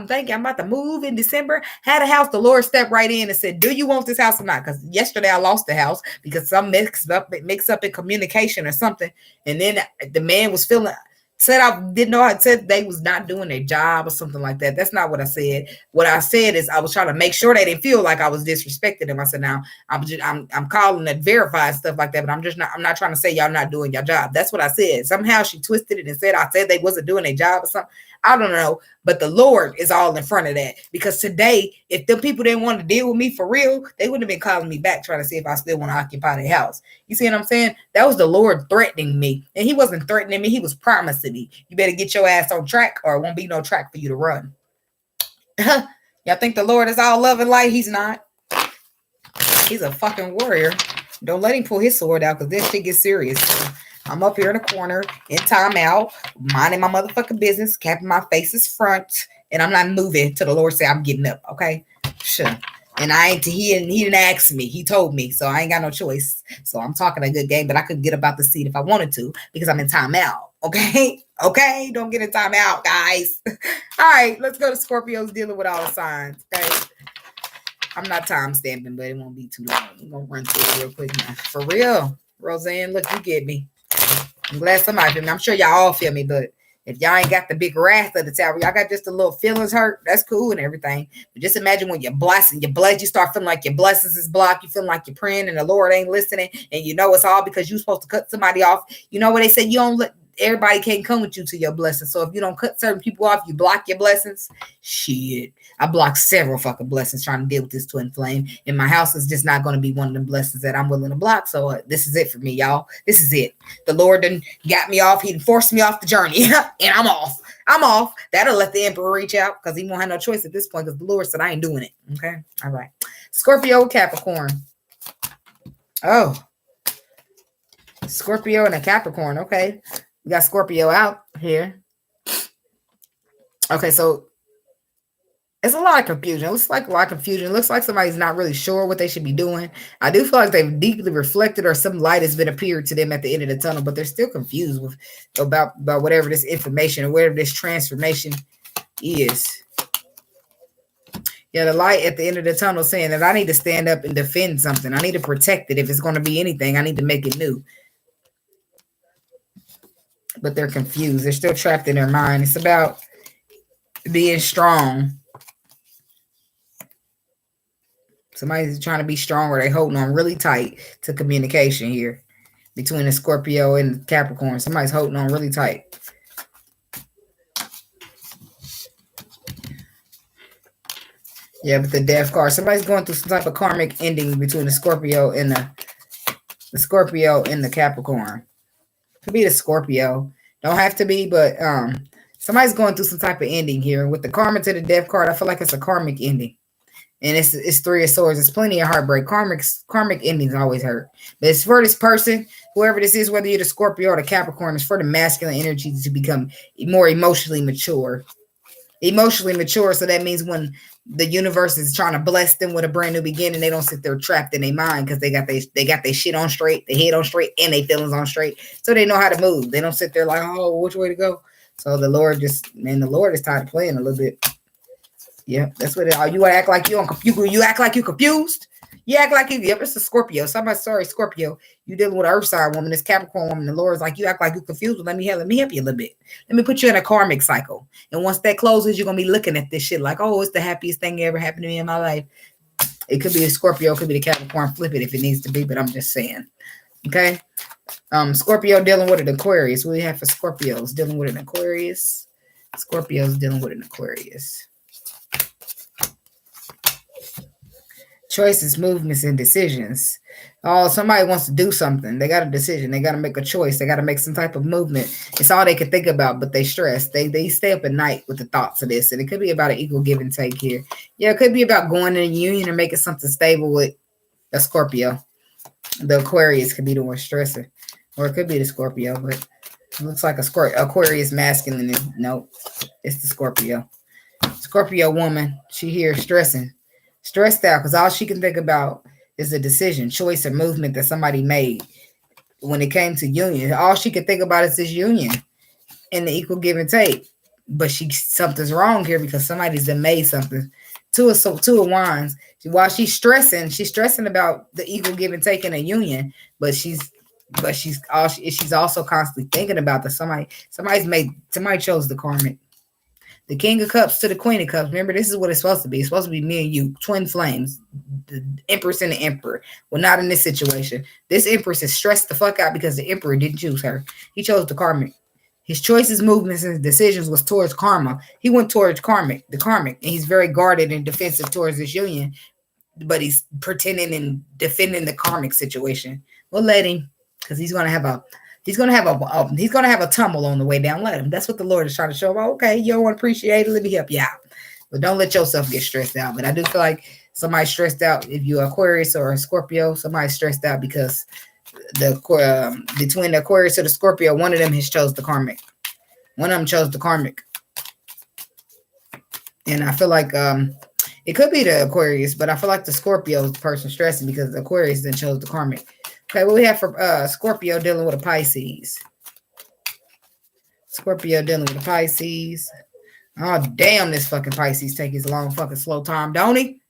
thinking I'm about to move in December. Had a house. The Lord stepped right in and said, do you want this house or not? Because yesterday I lost the house because some mix up in communication or something. And then the man was feeling, said I didn't know. I said they was not doing their job or something like that. That's not what I said. What I said is I was trying to make sure they didn't feel like I was disrespecting them. I said, now I'm calling to verify stuff like that, but I'm not trying to say y'all not doing your job. That's what I said. Somehow she twisted it and said I said they wasn't doing their job or something. I don't know, but the Lord is all in front of that, because today, if the people didn't want to deal with me for real, they wouldn't have been calling me back trying to see if I still want to occupy their house. You see what I'm saying? That was the Lord threatening me, and he wasn't threatening me. He was promising me, you better get your ass on track or it won't be no track for you to run. Y'all think the Lord is all love and light? He's not. He's a fucking warrior. Don't let him pull his sword out, because this shit gets serious. I'm up here in the corner in timeout, minding my motherfucking business, capping my face's front, and I'm not moving till the Lord say I'm getting up. Okay, sure. And he didn't ask me. He told me, so I ain't got no choice. So I'm talking a good game, but I could get up out the seat if I wanted to, because I'm in timeout. Okay, okay, don't get in timeout, guys. All right, let's go to Scorpios dealing with all the signs. Okay, I'm not time stamping, but it won't be too long. I'm gonna run through it real quick now. For real, Roseanne, look, you get me. I'm glad somebody feel me. I'm sure y'all all feel me, but if y'all ain't got the big wrath of the tower, y'all got just a little feelings hurt, that's cool and everything. But just imagine when you're blessing, you start feeling like your blessings is blocked. You feel like you're praying and the Lord ain't listening. And you know it's all because you're supposed to cut somebody off. You know what they say? You don't let everybody can't come with you to your blessings. So if you don't cut certain people off, you block your blessings. Shit. I blocked several fucking blessings trying to deal with this twin flame. And my house is just not going to be one of them blessings that I'm willing to block. So this is it for me, y'all. This is it. The Lord done got me off. He done forced me off the journey. And I'm off. I'm off. That'll let the emperor reach out, because he won't have no choice at this point, because the Lord said I ain't doing it. Okay. All right. Scorpio, Capricorn. Oh. Scorpio and a Capricorn. Okay. We got Scorpio out here. Okay, so it's a lot of confusion. It looks like a lot of confusion. It looks like somebody's not really sure what they should be doing. I do feel like they've deeply reflected, or some light has been appeared to them at the end of the tunnel, but they're still confused about whatever this information or whatever this transformation is. Yeah, the light at the end of the tunnel saying that I need to stand up and defend something. I need to protect it. If it's going to be anything, I need to make it new. But they're confused. They're still trapped in their mind. It's about being strong. Somebody's trying to be strong, or they're holding on really tight to communication here between the Scorpio and Capricorn. Somebody's holding on really tight. Yeah, but the Death card. Somebody's going through some type of karmic ending between the Scorpio and the Capricorn. Could be the Scorpio. Don't have to be, but somebody's going through some type of ending here. With the karma to the Death card, I feel like it's a karmic ending. And it's Three of Swords. It's plenty of heartbreak. Karmic endings always hurt. But it's for this person, whoever this is, whether you're the Scorpio or the Capricorn, it's for the masculine energy to become more emotionally mature. Emotionally mature, so that means when the universe is trying to bless them with a brand new beginning, they don't sit there trapped in their mind, because they got their shit on straight, their head on straight, and their feelings on straight. So they know how to move. They don't sit there like, oh, which way to go? So the Lord is tired of playing a little bit. Yeah, that's what it is. You act like you act like you confused. You act like yep, it's a Scorpio. Sorry, Scorpio. You dealing with an Earth sign woman, this Capricorn woman. The Lord's like, you act like you confused. Well, let me help you a little bit. Let me put you in a karmic cycle. And once that closes, you're gonna be looking at this shit like, oh, it's the happiest thing that ever happened to me in my life. It could be a Scorpio, it could be the Capricorn. Flip it if it needs to be, but I'm just saying. Okay. Scorpio dealing with an Aquarius. What do we have for Scorpios dealing with an Aquarius? Scorpios dealing with an Aquarius. Choices, movements, and decisions. Oh, somebody wants to do something. They got a decision. They got to make a choice. They got to make some type of movement. It's all they can think about, but they stress. They stay up at night with the thoughts of this. And it could be about an equal give and take here. Yeah, it could be about going in a union or making something stable with a Scorpio. The Aquarius could be the one stressing. Or it could be the Scorpio, but it looks like Aquarius masculine. No, it's the Scorpio. Scorpio woman, she here stressing. Stressed out because all she can think about is a decision, choice, or movement that somebody made when it came to union. All she could think about is this union and the equal give and take. But something's wrong here because somebody's done made something. Two of Wands. While she's stressing about the equal give and take in a union, but she's but she's also constantly thinking about that somebody chose the karmic. The King of Cups to the Queen of Cups. Remember, this is what it's supposed to be. It's supposed to be me and you, twin flames, the Empress and the Emperor. Well, not in this situation. This Empress is stressed the fuck out because the Emperor didn't choose her. He chose the karmic. His choices, movements, and decisions was towards karma. He went towards the karmic, and he's very guarded and defensive towards this union, but he's pretending and defending the karmic situation. We'll let him, because he's gonna have a tumble on the way down. Let him. That's what the Lord is trying to show him. Okay, you don't want to appreciate it. Let me help you out, but don't let yourself get stressed out. But I do feel like somebody's stressed out. If you're Aquarius or a Scorpio, somebody's stressed out because between the Aquarius or the Scorpio, one of them has chose the karmic. One of them chose the karmic, and I feel like it could be the Aquarius, but I feel like the Scorpio is the person stressing because the Aquarius then chose the karmic. Okay, what we have for Scorpio dealing with a Pisces. Scorpio dealing with a Pisces. Oh, damn, this fucking Pisces take his long fucking slow time, don't he?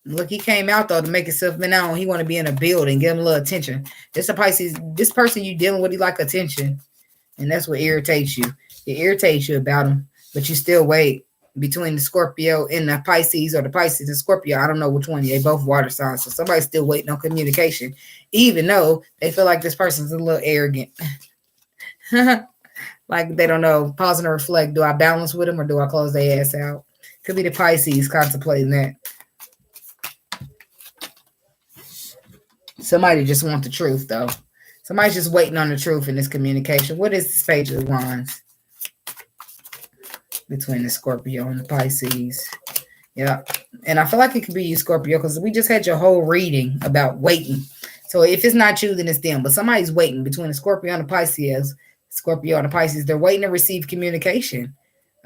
Look, he came out, though, to make himself known. He want to be in a building, give him a little attention. This a Pisces. This person you dealing with, he like attention. And that's what irritates you. It irritates you about him, but you still wait. Between the Scorpio and the Pisces, or the Pisces and Scorpio, I don't know which one. They both water signs, so somebody's still waiting on communication, even though they feel like this person's a little arrogant. Like they don't know. Pause and reflect. Do I balance with them or do I close their ass out? Could be the Pisces contemplating that. Somebody just wants the truth, though. Somebody's just waiting on the truth in this communication. What is this Page of Wands? Between the Scorpio and the Pisces. Yeah. And I feel like it could be you, Scorpio, because we just had your whole reading about waiting. So if it's not you, then it's them. But somebody's waiting between the Scorpio and the Pisces. Scorpio and the Pisces, they're waiting to receive communication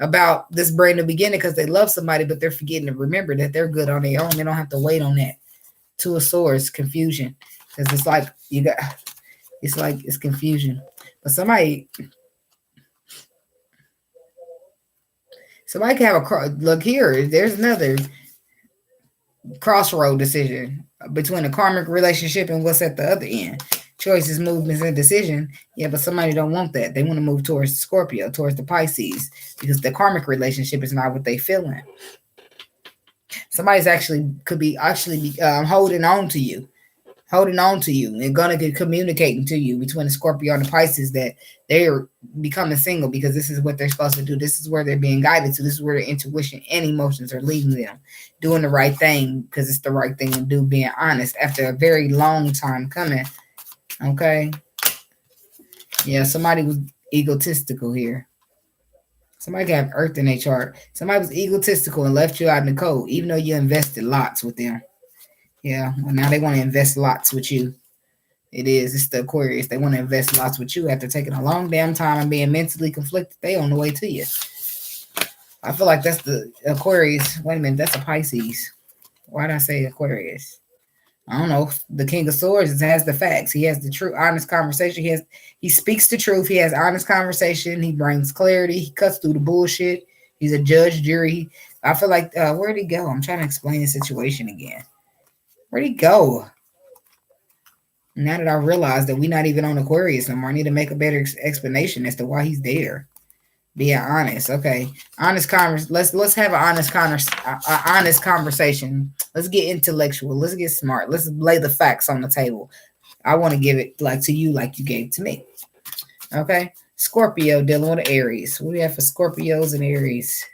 about this brand new beginning because they love somebody, but they're forgetting to remember that they're good on their own. They don't have to wait on that. Two of Swords, confusion. Because it's like it's confusion. But somebody can have look here. There's another crossroad decision between a karmic relationship and what's at the other end. Choices, movements, and decision. Yeah, but somebody don't want that. They want to move towards Scorpio, towards the Pisces, because the karmic relationship is not what they feeling. Somebody's could be holding on to you and gonna get communicating to you between the Scorpio and the Pisces that they're becoming single because this is what they're supposed to do. This is where they're being guided to. This is where their intuition and emotions are leading them, doing the right thing because it's the right thing to do, being honest after a very long time coming. Okay. Yeah, somebody was egotistical here. Somebody can have Earth in their chart. Somebody was egotistical and left you out in the cold, even though you invested lots with them. Yeah, well, now they want to invest lots with you. It's the Aquarius. They want to invest lots with you after taking a long damn time and being mentally conflicted. They on the way to you. I feel like that's the Aquarius. Wait a minute, that's a Pisces. Why did I say Aquarius? I don't know. The King of Swords has the facts. He has the true, honest conversation. He speaks the truth. He has honest conversation. He brings clarity. He cuts through the bullshit. He's a judge, jury. I feel like, where'd he go? I'm trying to explain the situation again. Where'd he go? Now that I realize that we're not even on Aquarius no more, I need to make a better explanation as to why he's there. Being honest, okay. Honest Let's have an honest conversation. Let's get intellectual. Let's get smart. Let's lay the facts on the table. I want to give it to you like you gave to me. Okay. Scorpio dealing with Aries. What do we have for Scorpios and Aries?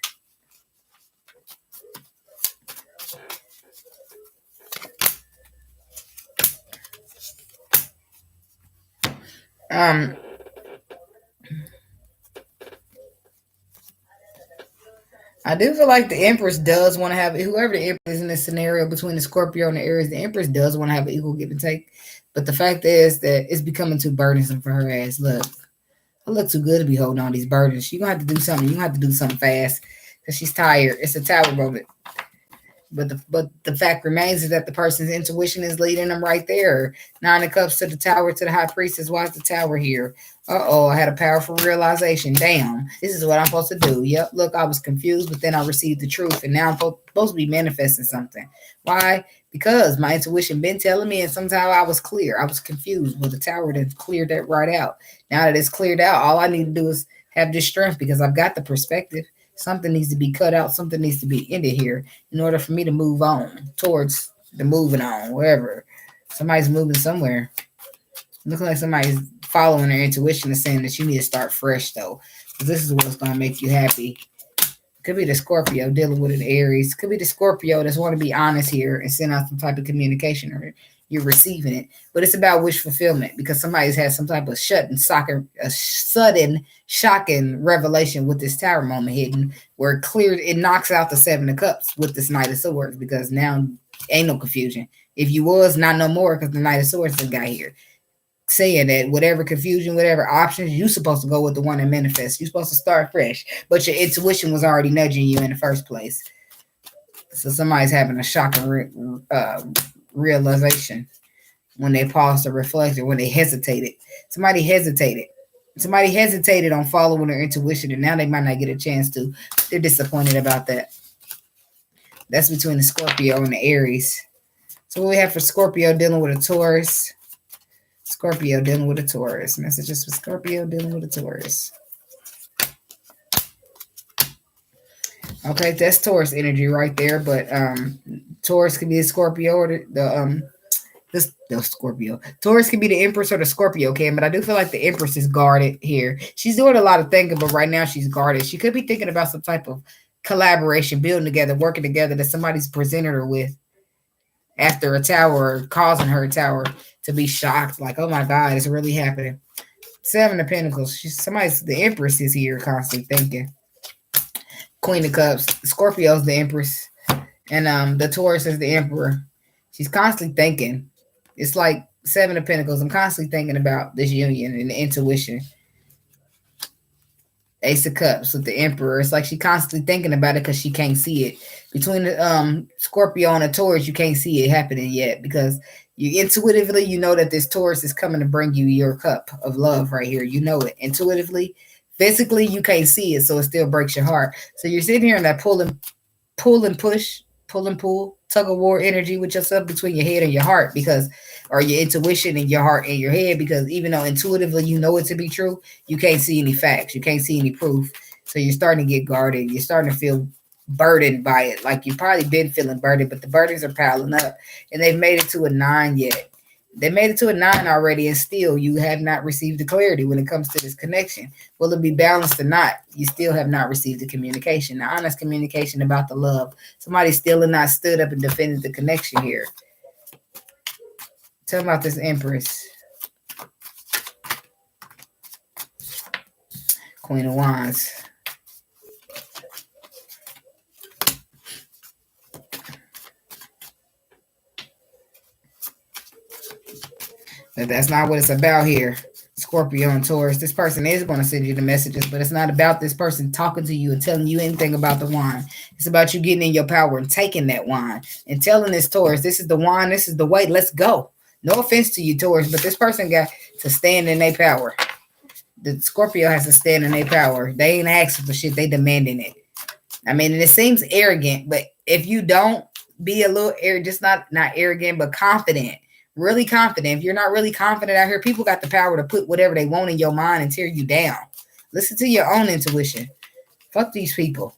I do feel like the Empress does want to have whoever the Empress is in this scenario between the Scorpio and the Aries. The Empress does want to have an equal give and take, but the fact is that it's becoming too burdensome for her ass. Look, I look too good to be holding on these burdens. She's gonna have to do something. You have to do something fast because she's tired. It's a tower moment. But the fact remains is that the person's intuition is leading them right there. 9 of Cups to the Tower to the High Priestess. Why is the Tower here? I had a powerful realization. Damn, this is what I'm supposed to do. Yep, look, I was confused, but then I received the truth, and now I'm supposed to be manifesting something. Why? because my intuition been telling me, and somehow I was clear. I was confused, but the tower that cleared that right out. Now that it's cleared out, all I need to do is have this strength because I've got the perspective. Something needs to be cut out. Something needs to be ended here in order for me to move on towards the moving on, wherever. Somebody's moving somewhere. Looks like somebody's following their intuition and saying that you need to start fresh, though. Because this is what's going to make you happy. Could be the Scorpio dealing with an Aries. Could be the Scorpio that's want to be honest here and send out some type of communication, or you're receiving it. But it's about wish fulfillment because somebody's had some type of a sudden, shocking revelation with this tower moment hitting, where it knocks out the Seven of Cups with this Knight of Swords, because now ain't no confusion. If you was, not no more, because the Knight of Swords has got here. Saying that whatever confusion, whatever options, you're supposed to go with the one that manifests. You're supposed to start fresh, but your intuition was already nudging you in the first place. So somebody's having a shocking realization when they pause to reflect, or when they hesitated. Somebody hesitated on following their intuition, and now they might not get a chance to. They're disappointed about that. That's between the Scorpio and the Aries. So what we have for Scorpio dealing with a Taurus. Scorpio dealing with a Taurus. Messages for Scorpio dealing with a Taurus. Okay, that's Taurus energy right there. But Taurus could be a Scorpio or the Scorpio. Taurus could be the Empress or the Scorpio can, but I do feel like the Empress is guarded here. She's doing a lot of thinking, but right now she's guarded. She could be thinking about some type of collaboration, building together, working together that somebody's presented her with after a tower, causing her a tower to be shocked, like, oh my God, it's really happening. Seven of Pentacles. The Empress is here constantly thinking. Queen of Cups. Scorpio's the Empress. And the Taurus is the Emperor. She's constantly thinking. It's like Seven of Pentacles. I'm constantly thinking about this union and the intuition. Ace of Cups with the Emperor. It's like she constantly thinking about it because she can't see it. Between the Scorpio and the Taurus, you can't see it happening yet because you intuitively, you know that this Taurus is coming to bring you your cup of love right here. You know it intuitively. Physically, you can't see it, so it still breaks your heart. So you're sitting here in that pull and pull, tug of war energy with yourself between your head and your heart, or your intuition and your heart and your head, because even though intuitively you know it to be true, you can't see any facts. You can't see any proof. So you're starting to get guarded. You're starting to feel burdened by it. Like you've probably been feeling burdened, but the burdens are piling up and they've made it to a 9 yet. They made it to a 9 already, and still you have not received the clarity when it comes to this connection. Will it be balanced or not? You still have not received the communication, the honest communication about the love. Somebody still has not stood up and defended the connection here. Tell me about this Empress. Queen of Wands. But that's not what it's about here. Scorpio and Taurus. This person is going to send you the messages, but it's not about this person talking to you and telling you anything about the wine. It's about you getting in your power and taking that wine and telling this Taurus, this is the wine, this is the way, let's go. No offense to you, Taurus, but this person got to stand in their power. The Scorpio has to stand in their power. They ain't asking for shit, they demanding it. I mean, and it seems arrogant, but if you don't be a little arrogant, just not arrogant, but confident. Really confident. If you're not really confident out here, people got the power to put whatever they want in your mind and tear you down. Listen to your own intuition. Fuck these people.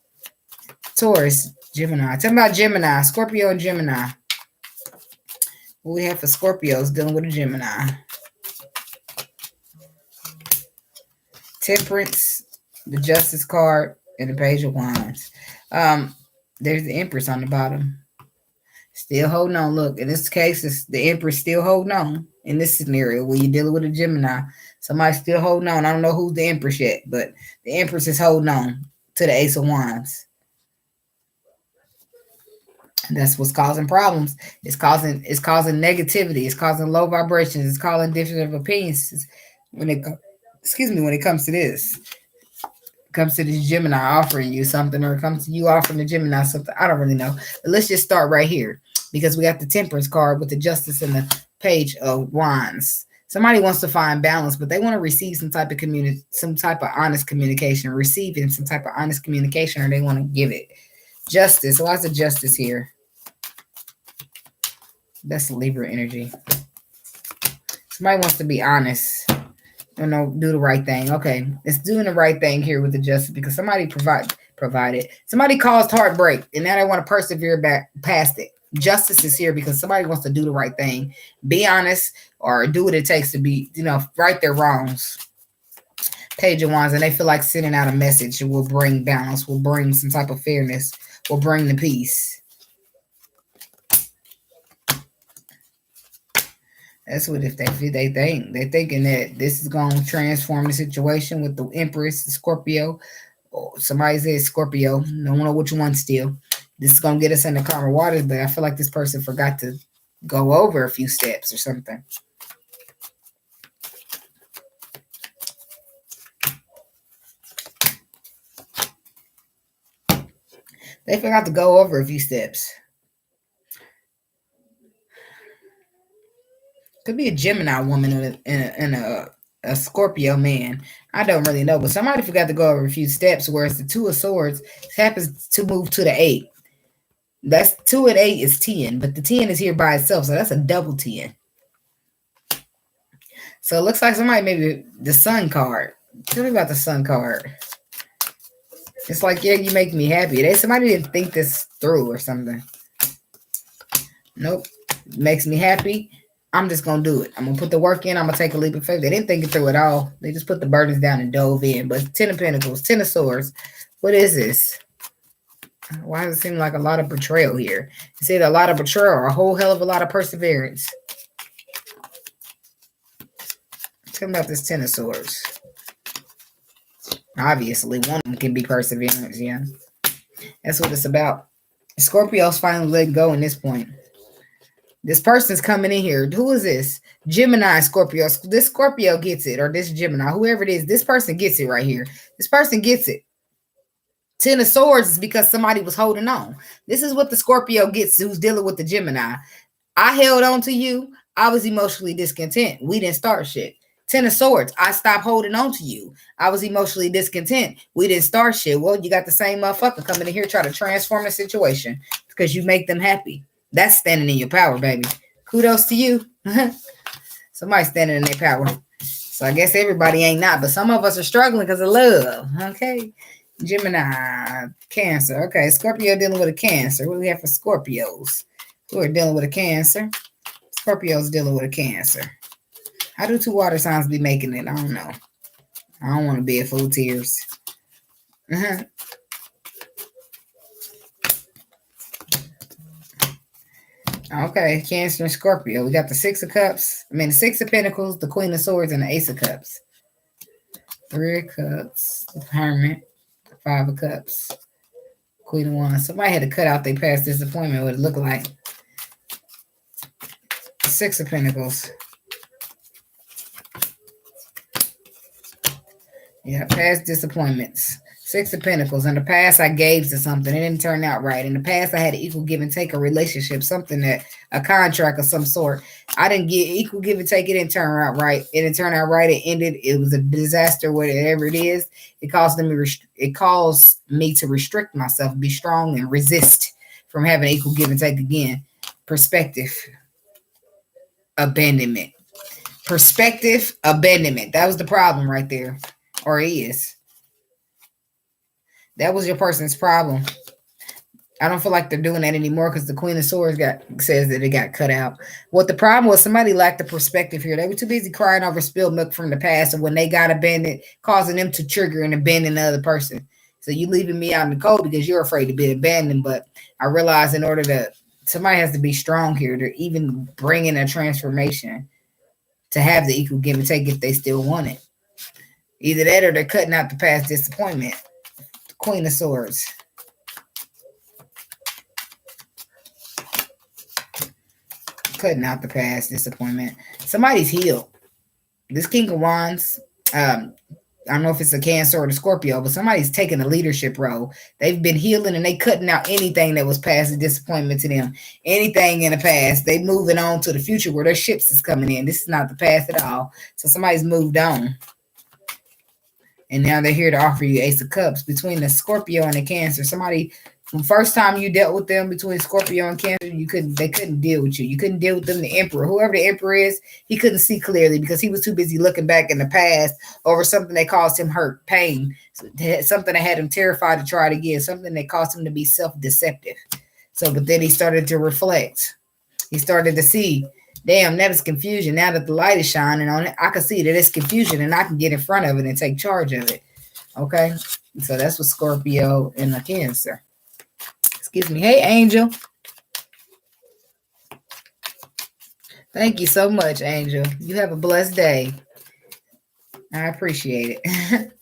Taurus, Gemini. Tell me about Gemini. Scorpio and Gemini. What we have for Scorpios dealing with a Gemini. Temperance, the Justice card, and the Page of Wands. There's the Empress on the bottom. Still holding on. Look, in this case, it's the Empress still holding on. In this scenario, where you're dealing with a Gemini, somebody's still holding on. I don't know who's the Empress yet, but the Empress is holding on to the Ace of Wands. And that's what's causing problems. It's causing negativity. It's causing low vibrations. It's causing different opinions when it comes to this. Comes to this Gemini offering you something, or it comes to you offering the Gemini something. I don't really know. But let's just start right here, because we got the Temperance card with the Justice and the Page of Wands. Somebody wants to find balance, but they want to receive some type of honest communication, receiving some type of honest communication, or they want to give it. Justice. Why is the Justice here? That's Libra energy. Somebody wants to be honest. Do the right thing. Okay, it's doing the right thing here with the justice because somebody provided. Somebody caused heartbreak, and now they want to persevere back past it. Justice is here because somebody wants to do the right thing, be honest, or do what it takes to be, right their wrongs. Page of Wands, and they feel like sending out a message will bring balance, will bring some type of fairness, will bring the peace. That's what if they think. They're thinking that this is going to transform the situation with the Empress, the Scorpio. Oh, somebody said Scorpio. Don't know which one still. This is going to get us in the calmer waters, but I feel like this person forgot to go over a few steps or something. They forgot to go over a few steps. Could be a Gemini woman and a Scorpio man. I don't really know, but somebody forgot to go over a few steps. Whereas the Two of Swords happens to move to the 8. That's 2 and 8 is 10, but the 10 is here by itself, so that's a double 10. So it looks like somebody maybe the Sun card. Tell me about the Sun card. It's like, yeah, you make me happy. Somebody didn't think this through or something. Nope. Makes me happy. I'm just going to do it. I'm going to put the work in. I'm going to take a leap of faith. They didn't think it through at all. They just put the burdens down and dove in. But 10 of Pentacles, 10 of Swords. What is this? Why does it seem like a lot of betrayal here? It's either a lot of betrayal or a whole hell of a lot of perseverance. Tell me about this 10 of Swords. Obviously, one of them can be perseverance, yeah. That's what it's about. Scorpio's finally letting go in this point. This person's coming in here. Who is this? Gemini, Scorpio. This Scorpio gets it, or this Gemini, whoever it is, this person gets it right here. This person gets it. 10 of Swords is because somebody was holding on. This is what the Scorpio gets who's dealing with the Gemini. I held on to you. I was emotionally discontent. We didn't start shit. 10 of Swords. I stopped holding on to you. I was emotionally discontent. We didn't start shit. Well, you got the same motherfucker coming in here trying to transform the situation because you make them happy. That's standing in your power, baby. Kudos to you. Somebody standing in their power. So I guess everybody ain't not, but some of us are struggling because of love. Okay. Gemini, Cancer. Okay. Scorpio dealing with a Cancer. What do we have for Scorpios who are dealing with a Cancer? Scorpios dealing with a Cancer. How do 2 water signs be making it? I don't know. I don't want to be a fool tears. Okay, Cancer and Scorpio. We got the 6 of Cups. The 6 of Pentacles, the Queen of Swords, and the Ace of Cups. 3 of Cups, the Hermit, the 5 of Cups, Queen of Wands. Somebody had to cut out their past disappointment, what it looked like. 6 of Pentacles. Yeah, past disappointments. 6 of Pentacles. In the past, I gave to something. It didn't turn out right. In the past, I had an equal give and take, a relationship, something that, a contract of some sort. I didn't get equal give and take. It didn't turn out right. It didn't turn out right. It ended. It was a disaster, whatever it is. It caused me to restrict myself, be strong, and resist from having equal give and take again. Perspective. Abandonment. Perspective. Abandonment. That was the problem right there. Or is. That was your person's problem. I don't feel like they're doing that anymore because the Queen of Swords says that it got cut out. What the problem was, somebody lacked the perspective here. They were too busy crying over spilled milk from the past, and when they got abandoned, causing them to trigger and abandon the other person. So you leaving me out in the cold because you're afraid to be abandoned. But I realize somebody has to be strong here to even bring in a transformation to have the equal give and take if they still want it. Either that or they're cutting out the past disappointment. The Queen of Swords. Cutting out the past disappointment. Somebody's healed. This King of Wands, I don't know if it's a Cancer or the Scorpio, but somebody's taking a leadership role. They've been healing and they cutting out anything that was past a disappointment to them. Anything in the past. They moving on to the future where their ships is coming in. This is not the past at all. So somebody's moved on. And now they're here to offer you Ace of Cups. Between the Scorpio and the Cancer, somebody, the first time you dealt with them, between Scorpio and Cancer, they couldn't deal with you. You couldn't deal with them. The Emperor, whoever the Emperor is, he couldn't see clearly because he was too busy looking back in the past over something that caused him hurt, pain, something that had him terrified to try it again, something that caused him to be self-deceptive. So, but then he started to reflect. He started to see, damn, that is confusion. Now that the light is shining on it, I can see that it's confusion and I can get in front of it and take charge of it. Okay? So that's what Scorpio and the Cancer. Excuse me. Hey, Angel. Thank you so much, Angel. You have a blessed day. I appreciate it.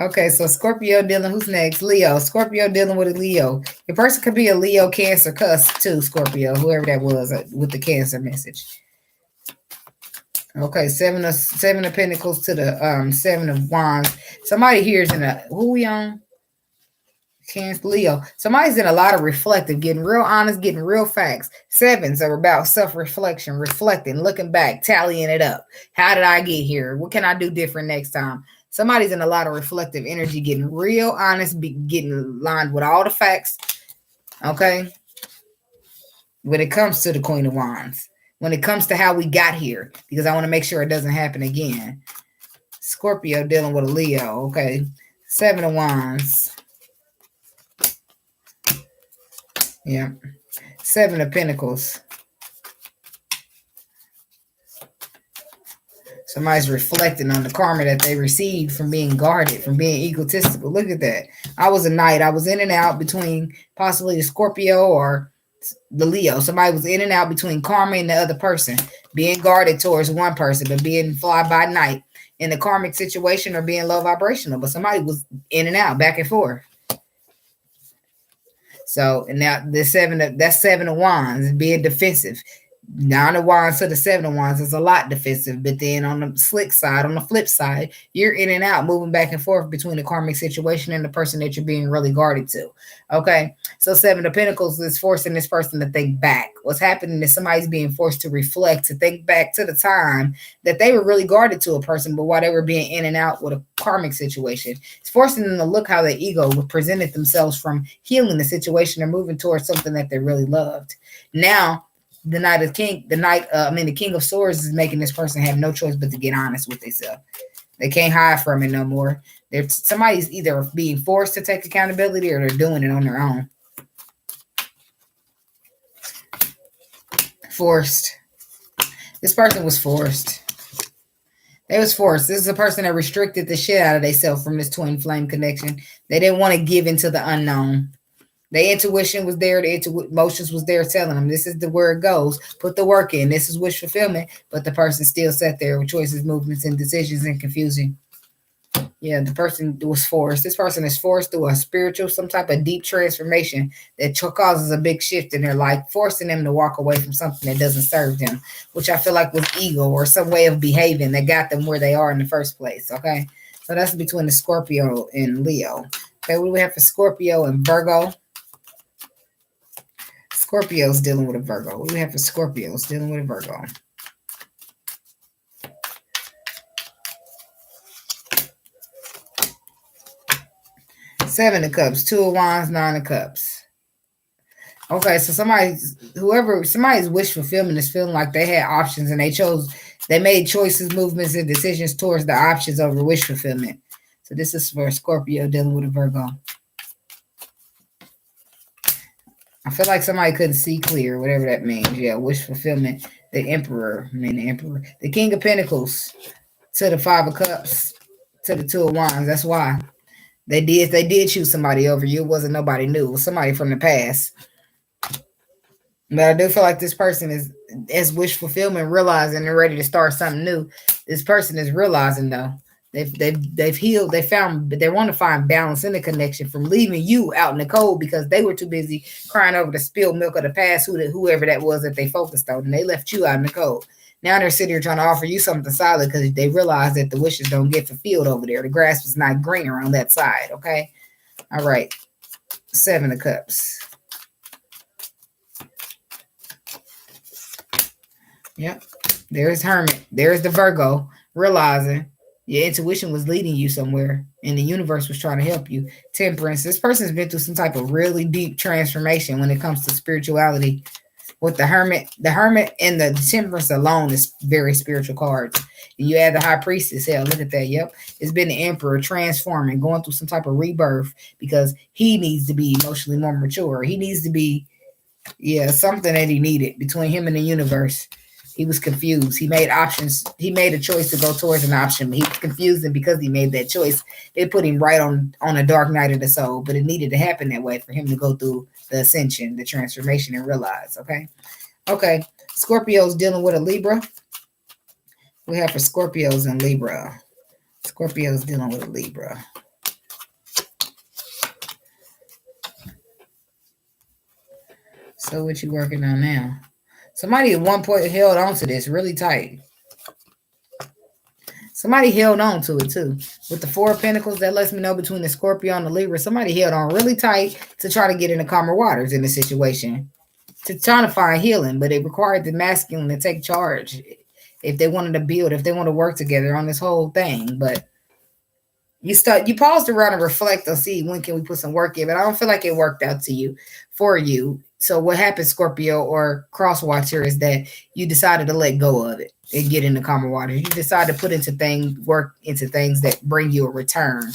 Okay, so Scorpio dealing. Who's next? Leo. Scorpio dealing with a Leo. Your person could be a Leo, Cancer, cusp too, Scorpio, whoever that was with the Cancer message. Okay, seven of Pentacles to the 7 of Wands. Somebody here is in a, who we on? Cancer, Leo. Somebody's in a lot of reflective, getting real honest, getting real facts. Sevens are about self-reflection, reflecting, looking back, tallying it up. How did I get here? What can I do different next time? Somebody's in a lot of reflective energy, getting real honest, getting aligned with all the facts. Okay? When it comes to the Queen of Wands. When it comes to how we got here. Because I want to make sure it doesn't happen again. Scorpio dealing with a Leo. Okay? 7 of Wands. Yeah. 7 of Pentacles. Somebody's reflecting on the karma that they received from being guarded, from being egotistical. Look at that. I was a knight. I was in and out between possibly the Scorpio or the Leo. Somebody was in and out between karma and the other person. Being guarded towards one person, but being fly by night in the karmic situation or being low vibrational. But somebody was in and out, back and forth. So, and now that's 7 of Wands, being defensive. 9 of Wands to the 7 of Wands is a lot defensive, but then on the slick side, on the flip side, you're in and out, moving back and forth between the karmic situation and the person that you're being really guarded to. Okay, so 7 of Pentacles is forcing this person to think back. What's happening is somebody's being forced to reflect, to think back to the time that they were really guarded to a person, but while they were being in and out with a karmic situation, it's forcing them to look how their ego presented themselves from healing the situation or moving towards something that they really loved. Now, the King of Swords is making this person have no choice but to get honest with themselves. They can't hide from it no more. Somebody's either being forced to take accountability or they're doing it on their own. Forced. This person was forced. They was forced. This is a person that restricted the shit out of themselves from this twin flame connection. They didn't want to give into the unknown. The intuition was there. The emotions was there telling them this is where it goes. Put the work in. This is wish fulfillment. But the person still sat there with choices, movements, and decisions and confusing. Yeah, the person was forced. This person is forced through a spiritual, some type of deep transformation that causes a big shift in their life, forcing them to walk away from something that doesn't serve them, which I feel like was ego or some way of behaving that got them where they are in the first place. Okay, so that's between the Scorpio and Leo. Okay, what do we have for Scorpio and Virgo? Scorpio's dealing with a Virgo. What do we have for Scorpios dealing with a Virgo? Seven of Cups, 2 of Wands, 9 of Cups. Okay, so somebody's wish fulfillment is feeling like they had options and they made choices, movements, and decisions towards the options over wish fulfillment. So this is for Scorpio dealing with a Virgo. I feel like somebody couldn't see clear, whatever that means. Yeah, wish fulfillment. The Emperor. The King of Pentacles to the 5 of Cups to the 2 of Wands. That's why. They did choose somebody over you. It wasn't nobody new. It was somebody from the past. But I do feel like this person is wish fulfillment, realizing they're ready to start something new. This person is realizing though. They've healed. They want to find balance in the connection from leaving you out in the cold because they were too busy crying over the spilled milk of the past, whoever that was that they focused on, and they left you out in the cold. Now they're sitting here trying to offer you something solid because they realize that the wishes don't get fulfilled over there. The grass was not greener on that side. Okay. All right. 7 of Cups. Yep. There's Hermit. There's the Virgo realizing. Your intuition was leading you somewhere, and the universe was trying to help you. Temperance. This person's been through some type of really deep transformation when it comes to spirituality. With the Hermit and the Temperance alone is very spiritual cards. And you add the High Priestess. Hell, look at that. Yep. It's been the Emperor transforming, going through some type of rebirth because he needs to be emotionally more mature. He needs to be, something that he needed between him and the universe. He was confused. He made options. He made a choice to go towards an option, but he was confused, and because he made that choice, it put him right on a dark night of the soul. But it needed to happen that way for him to go through the ascension, the transformation, and realize. Okay. Scorpios dealing with a Libra. We have for Scorpios and Libra. Scorpios dealing with a Libra. So what you working on now? Somebody at one point held on to this really tight. Somebody held on to it too. With the Four of Pentacles, that lets me know between the Scorpio and the Libra, somebody held on really tight to try to get into calmer waters in the situation. To try to find healing, but it required the masculine to take charge if they wanted to build, if they want to work together on this whole thing. But you paused around and reflect and see when can we put some work in, but I don't feel like it worked out for you. So what happened, Scorpio or crosswatcher, is that you decided to let go of it and get into calmer waters. You decided to put work into things that bring you a return.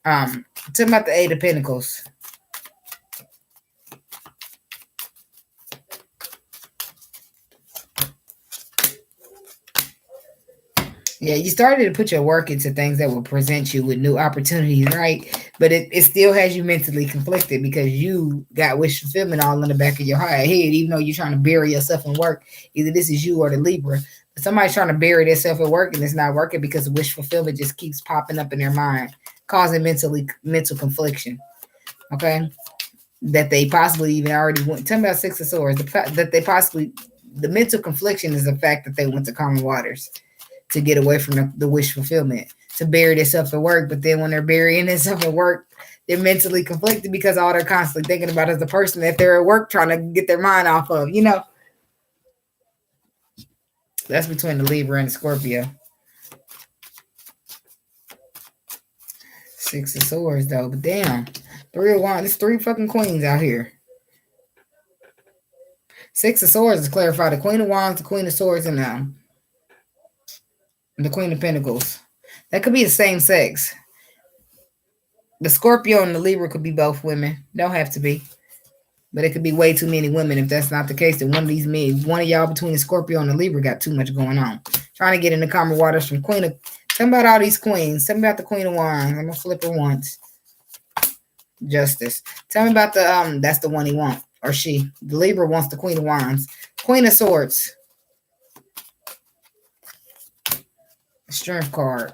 Talking about the Eight of Pentacles. Yeah, you started to put your work into things that will present you with new opportunities, right? But it still has you mentally conflicted because you got wish fulfillment all in the back of your head, even though you're trying to bury yourself in work. Either this is you or the Libra. But somebody's trying to bury themselves at work and it's not working because wish fulfillment just keeps popping up in their mind, causing mental confliction. Okay? That they possibly even already went. Tell me about Six of Swords. The mental confliction is the fact that they went to common waters to get away from the wish fulfillment, to bury themselves at work. But then when they're burying themselves at work, they're mentally conflicted because all they're constantly thinking about is the person that they're at work trying to get their mind off of, That's between the Libra and the Scorpio. Six of Swords, though. But damn. Three of Wands. There's three fucking queens out here. Six of Swords is clarified. The Queen of Wands, the Queen of Swords, and the Queen of Pentacles. That could be the same sex. The Scorpio and the Libra could be both women. Don't have to be. But it could be way too many women. If that's not the case, then one of these men, one of y'all between the Scorpio and the Libra got too much going on. Trying to get into calmer waters from Queen of... Tell me about all these queens. Tell me about the Queen of Wands. I'm going to flip her once. Justice. Tell me about the... That's the one he wants. Or she. The Libra wants the Queen of Wands. Queen of Swords. Strength card.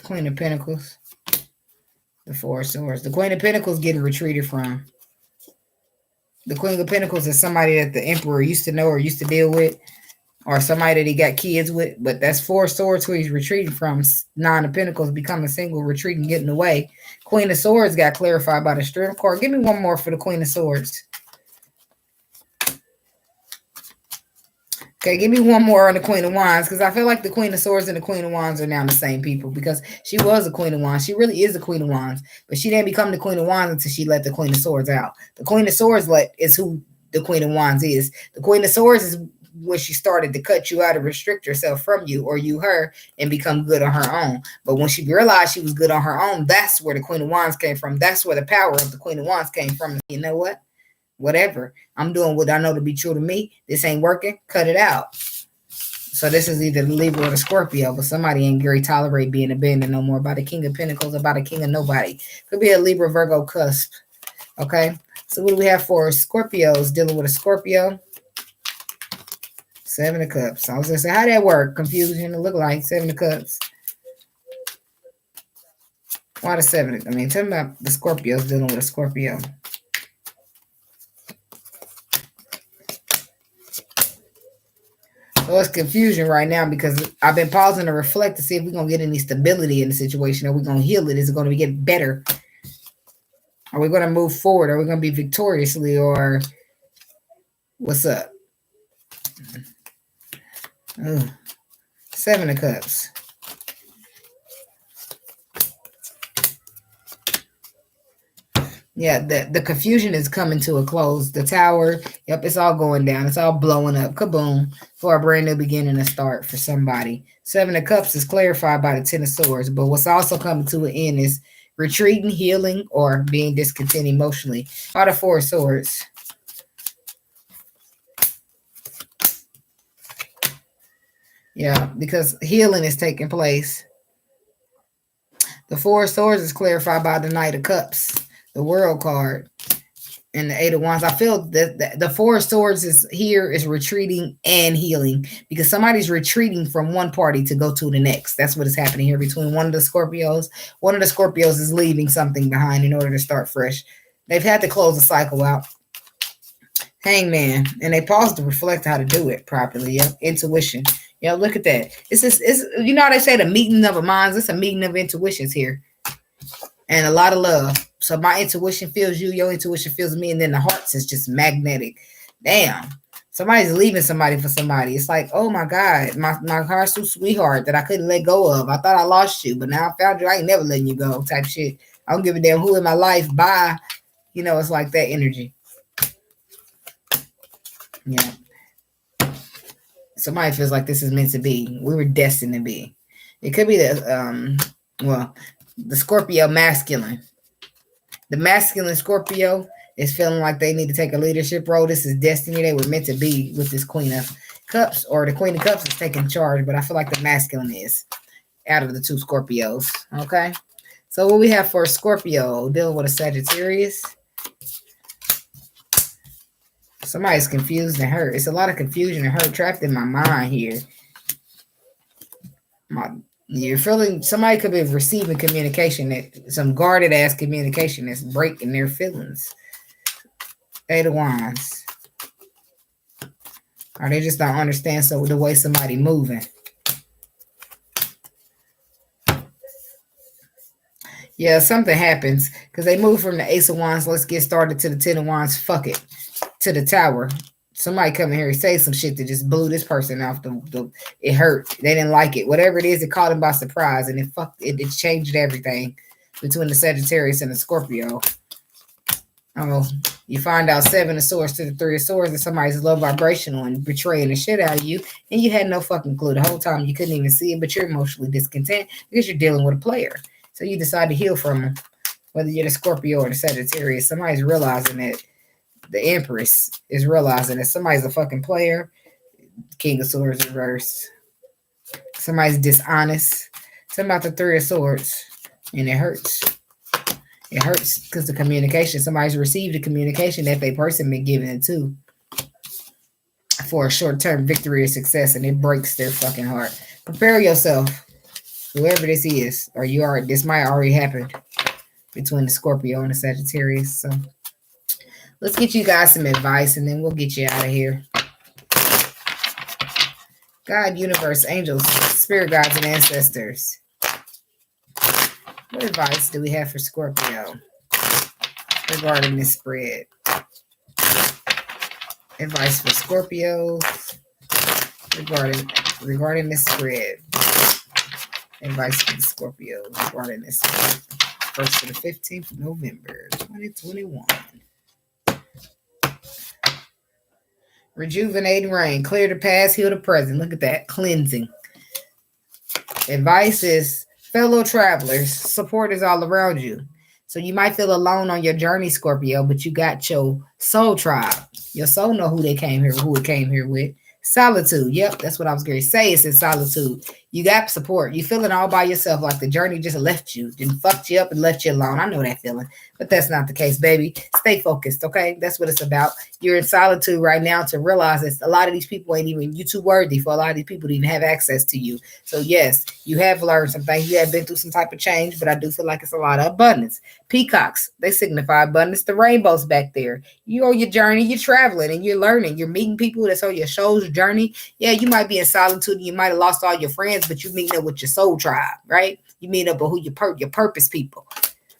Queen of Pentacles. The Four of Swords. The Queen of Pentacles getting retreated from. The Queen of Pentacles is somebody that the Emperor used to know or used to deal with, or somebody that he got kids with. But that's Four of Swords who he's retreating from. Nine of Pentacles becoming single, retreating, getting away. Queen of Swords got clarified by the Strength card. Give me one more for the Queen of Swords. Okay, give me one more on the Queen of Wands, because I feel like the Queen of Swords and the Queen of Wands are now the same people, because she was a Queen of Wands. She really is a Queen of Wands, but she didn't become the Queen of Wands until she let the Queen of Swords out. The Queen of Swords is who the Queen of Wands is. The Queen of Swords is when she started to cut you out and restrict herself from you, or you her, and become good on her own. But when she realized she was good on her own, that's where the Queen of Wands came from. That's where the power of the Queen of Wands came from. You know what? Whatever. I'm doing what I know to be true to me. This ain't working. Cut it out. So this is either the Libra or the Scorpio, but somebody ain't very tolerate being abandoned no more. By the King of Pentacles, about a King of Nobody. Could be a Libra Virgo cusp. Okay. So what do we have for Scorpios dealing with a Scorpio? Seven of Cups. I was going to say, how that work? Confusion. It look like Seven of Cups. Why the seven? I mean, tell me about the Scorpios dealing with a Scorpio. So it's confusion right now because I've been pausing to reflect to see if we're going to get any stability in the situation. Are we going to heal it? Is it going to get better? Are we going to move forward? Are we going to be victoriously, or what's up? Ugh. Seven of Cups. Yeah, the confusion is coming to a close. The tower, yep, it's all going down. It's all blowing up. Kaboom. For a brand new beginning to start for somebody. Seven of Cups is clarified by the Ten of Swords. But what's also coming to an end is retreating, healing, or being discontent emotionally. By the Four of Swords. Yeah, because healing is taking place. The Four of Swords is clarified by the Knight of Cups. The World card and the Eight of Wands. I feel that the Four of Swords is here is retreating and healing because somebody's retreating from one party to go to the next. That's what is happening here between one of the Scorpios. One of the Scorpios is leaving something behind in order to start fresh. They've had to close the cycle out. Hangman. And they pause to reflect how to do it properly. Yep. Intuition. Yeah, look at that. It's you know how they say the meeting of the minds. It's a meeting of intuitions here. And a lot of love. So my intuition feels you, your intuition feels me, and then the hearts is just magnetic. Damn. Somebody's leaving somebody for somebody. It's like, oh my God, my heart's so sweetheart that I couldn't let go of. I thought I lost you, but now I found you. I ain't never letting you go type shit. I don't give a damn who in my life. Bye. You know, it's like that energy. Yeah. Somebody feels like this is meant to be. We were destined to be. It could be the Scorpio masculine. The masculine Scorpio is feeling like they need to take a leadership role. This is destiny. They were meant to be with this Queen of Cups, or the Queen of Cups is taking charge, but I feel like the masculine is out of the two Scorpios. Okay. So what we have for Scorpio dealing with a Sagittarius. Somebody's confused and hurt. It's a lot of confusion and hurt trapped in my mind here. You're feeling somebody could be receiving communication that some guarded ass communication that's breaking their feelings. Eight of Wands. Or they just don't understand the way somebody moving. Yeah, something happens because they move from the Ace of Wands. Let's get started to the Ten of Wands. Fuck it. To the Tower. Somebody come in here and say some shit that just blew this person off it hurt. They didn't like it. Whatever it is, it caught them by surprise and it changed everything between the Sagittarius and the Scorpio. Oh, you find out Seven of Swords to the Three of Swords that somebody's low vibrational and betraying the shit out of you, and you had no fucking clue. The whole time you couldn't even see it, but you're emotionally discontent because you're dealing with a player. So you decide to heal from them. Whether you're the Scorpio or the Sagittarius, somebody's realizing that. The Empress is realizing that somebody's a fucking player. King of Swords reverse. Somebody's dishonest. Something about the Three of Swords. And it hurts. It hurts because the communication. Somebody's received the communication that they person been giving it to. For a short-term victory or success. And it breaks their fucking heart. Prepare yourself. Whoever this is. Or you are. This might already happen. Between the Scorpio and the Sagittarius. So. Let's get you guys some advice and then we'll get you out of here. God, universe, angels, spirit guides, and ancestors. What advice do we have for Scorpio regarding this spread? Advice for Scorpio regarding this spread. Advice for the Scorpio regarding this spread. 1st to the 15th of November, 2021. Rejuvenating rain. Clear the past, heal the present. Look at that. Cleansing. Advice is fellow travelers. Support is all around you. So you might feel alone on your journey, Scorpio, but you got your soul tribe. Your soul know who it came here with. Solitude. Yep, that's what I was going to say. It's in solitude. You got support. You feeling all by yourself like the journey just left you, then fucked you up and left you alone. I know that feeling, but that's not the case, baby. Stay focused, okay? That's what it's about. You're in solitude right now to realize that a lot of these people ain't even, you too worthy for a lot of these people to even have access to you. So yes, you have learned some things. You have been through some type of change, but I do feel like it's a lot of abundance. Peacocks, they signify abundance. The rainbow's back there. You're on your journey. You're traveling and you're learning. You're meeting people that's on your soul's journey. Yeah, you might be in solitude and you might have lost all your friends, but you meeting up with your soul tribe, right? You meet up with who your purpose people.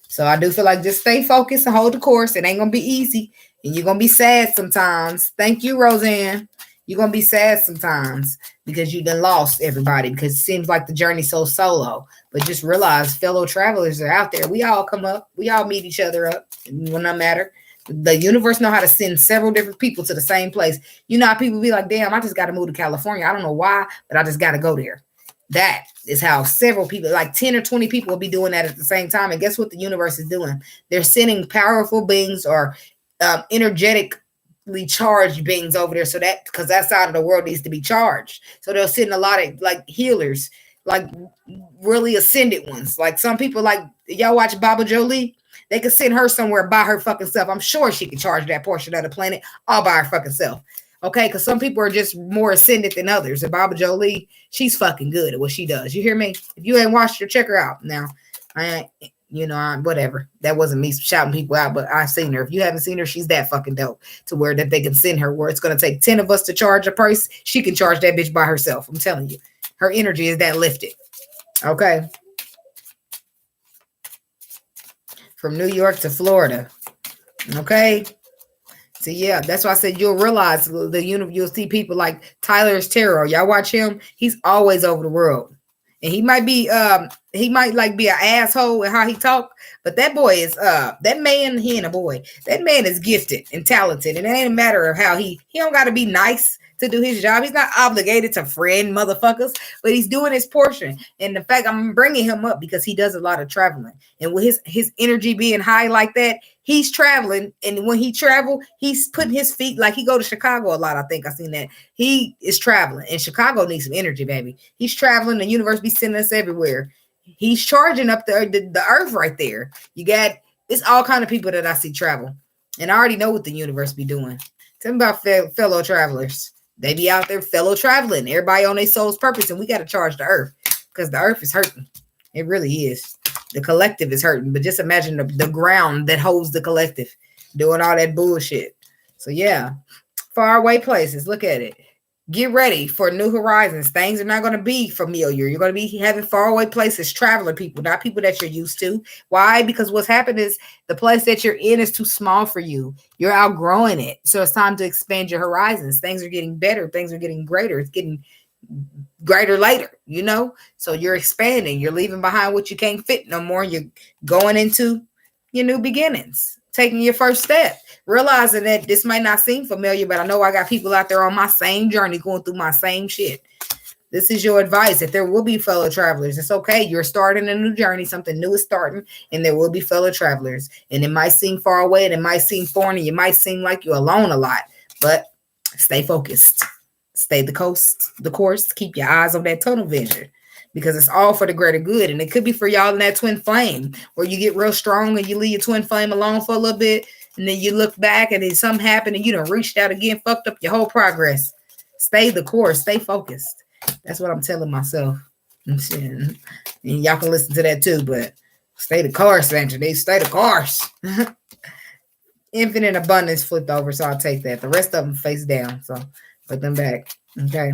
So I do feel like just stay focused and hold the course. It ain't gonna be easy, and you're gonna be sad sometimes. Thank you, Roseanne. You're going to be sad sometimes because you done lost everybody, because it seems like the journey's so solo. But just realize fellow travelers are out there. We all come up. We all meet each other up. It will not matter. The universe know how to send several different people to the same place. You know how people be like, damn, I just got to move to California. I don't know why, but I just got to go there. That is how several people, like 10 or 20 people, will be doing that at the same time. And guess what the universe is doing? They're sending powerful beings or energetically charged beings over there. So that, because that side of the world needs to be charged. So they'll send a lot of like healers, like really ascended ones. Like some people, like y'all watch Baba Jolie, they could send her somewhere by her fucking self. I'm sure she can charge that portion of the planet all by her fucking self. Okay, because some people are just more ascendant than others. And Baba Jolie, she's fucking good at what she does. You hear me? If you ain't watched her, check her out. Now, whatever. That wasn't me shouting people out, but I've seen her. If you haven't seen her, she's that fucking dope to where that they can send her where it's going to take 10 of us to charge a price. She can charge that bitch by herself. I'm telling you. Her energy is that lifted. Okay. From New York to Florida. Okay. So yeah, that's why I said you'll realize you'll see people like Tyler's Tarot. Y'all watch him. He's always over the world. And he might be like be an asshole in how he talk, but that boy is that man, he ain't a boy. That man is gifted and talented. And it ain't a matter of how he don't gotta be nice to do his job. He's not obligated to friend motherfuckers, but he's doing his portion. And the fact I'm bringing him up because he does a lot of traveling, and with his energy being high like that, he's traveling. And when he travel, he's putting his feet, like he go to Chicago a lot. I think I've seen that. He is traveling, and Chicago needs some energy, baby. He's traveling. The universe be sending us everywhere. He's charging up the earth right there. It's all kind of people that I see travel, and I already know what the universe be doing. Tell me about fellow travelers. They be out there fellow traveling. Everybody on their soul's purpose. And we got to charge the earth because the earth is hurting. It really is. The collective is hurting. But just imagine the ground that holds the collective doing all that bullshit. So yeah, far away places. Look at it. Get ready for new horizons. Things are not going to be familiar. You're going to be having faraway places, traveler people, not people that you're used to. Why? Because what's happened is the place that you're in is too small for you. You're outgrowing it. So it's time to expand your horizons. Things are getting better. Things are getting greater. It's getting greater later, So you're expanding. You're leaving behind what you can't fit no more. You're going into your new beginnings. Taking your first step, realizing that this might not seem familiar, but I know I got people out there on my same journey going through my same shit. This is your advice, that there will be fellow travelers. It's okay. You're starting a new journey. Something new is starting, and there will be fellow travelers. And it might seem far away, and it might seem foreign, and you might seem like you're alone a lot, but stay focused. Stay the course. Keep your eyes on that tunnel vision, because it's all for the greater good. And it could be for y'all in that twin flame where you get real strong and you leave your twin flame alone for a little bit. And then you look back and then something happened and you done reached out again, fucked up your whole progress. Stay the course. Stay focused. That's what I'm telling myself. And y'all can listen to that too, but stay the course, Anthony. Stay the course. Infinite abundance flipped over, so I'll take that. The rest of them face down, so put them back. Okay.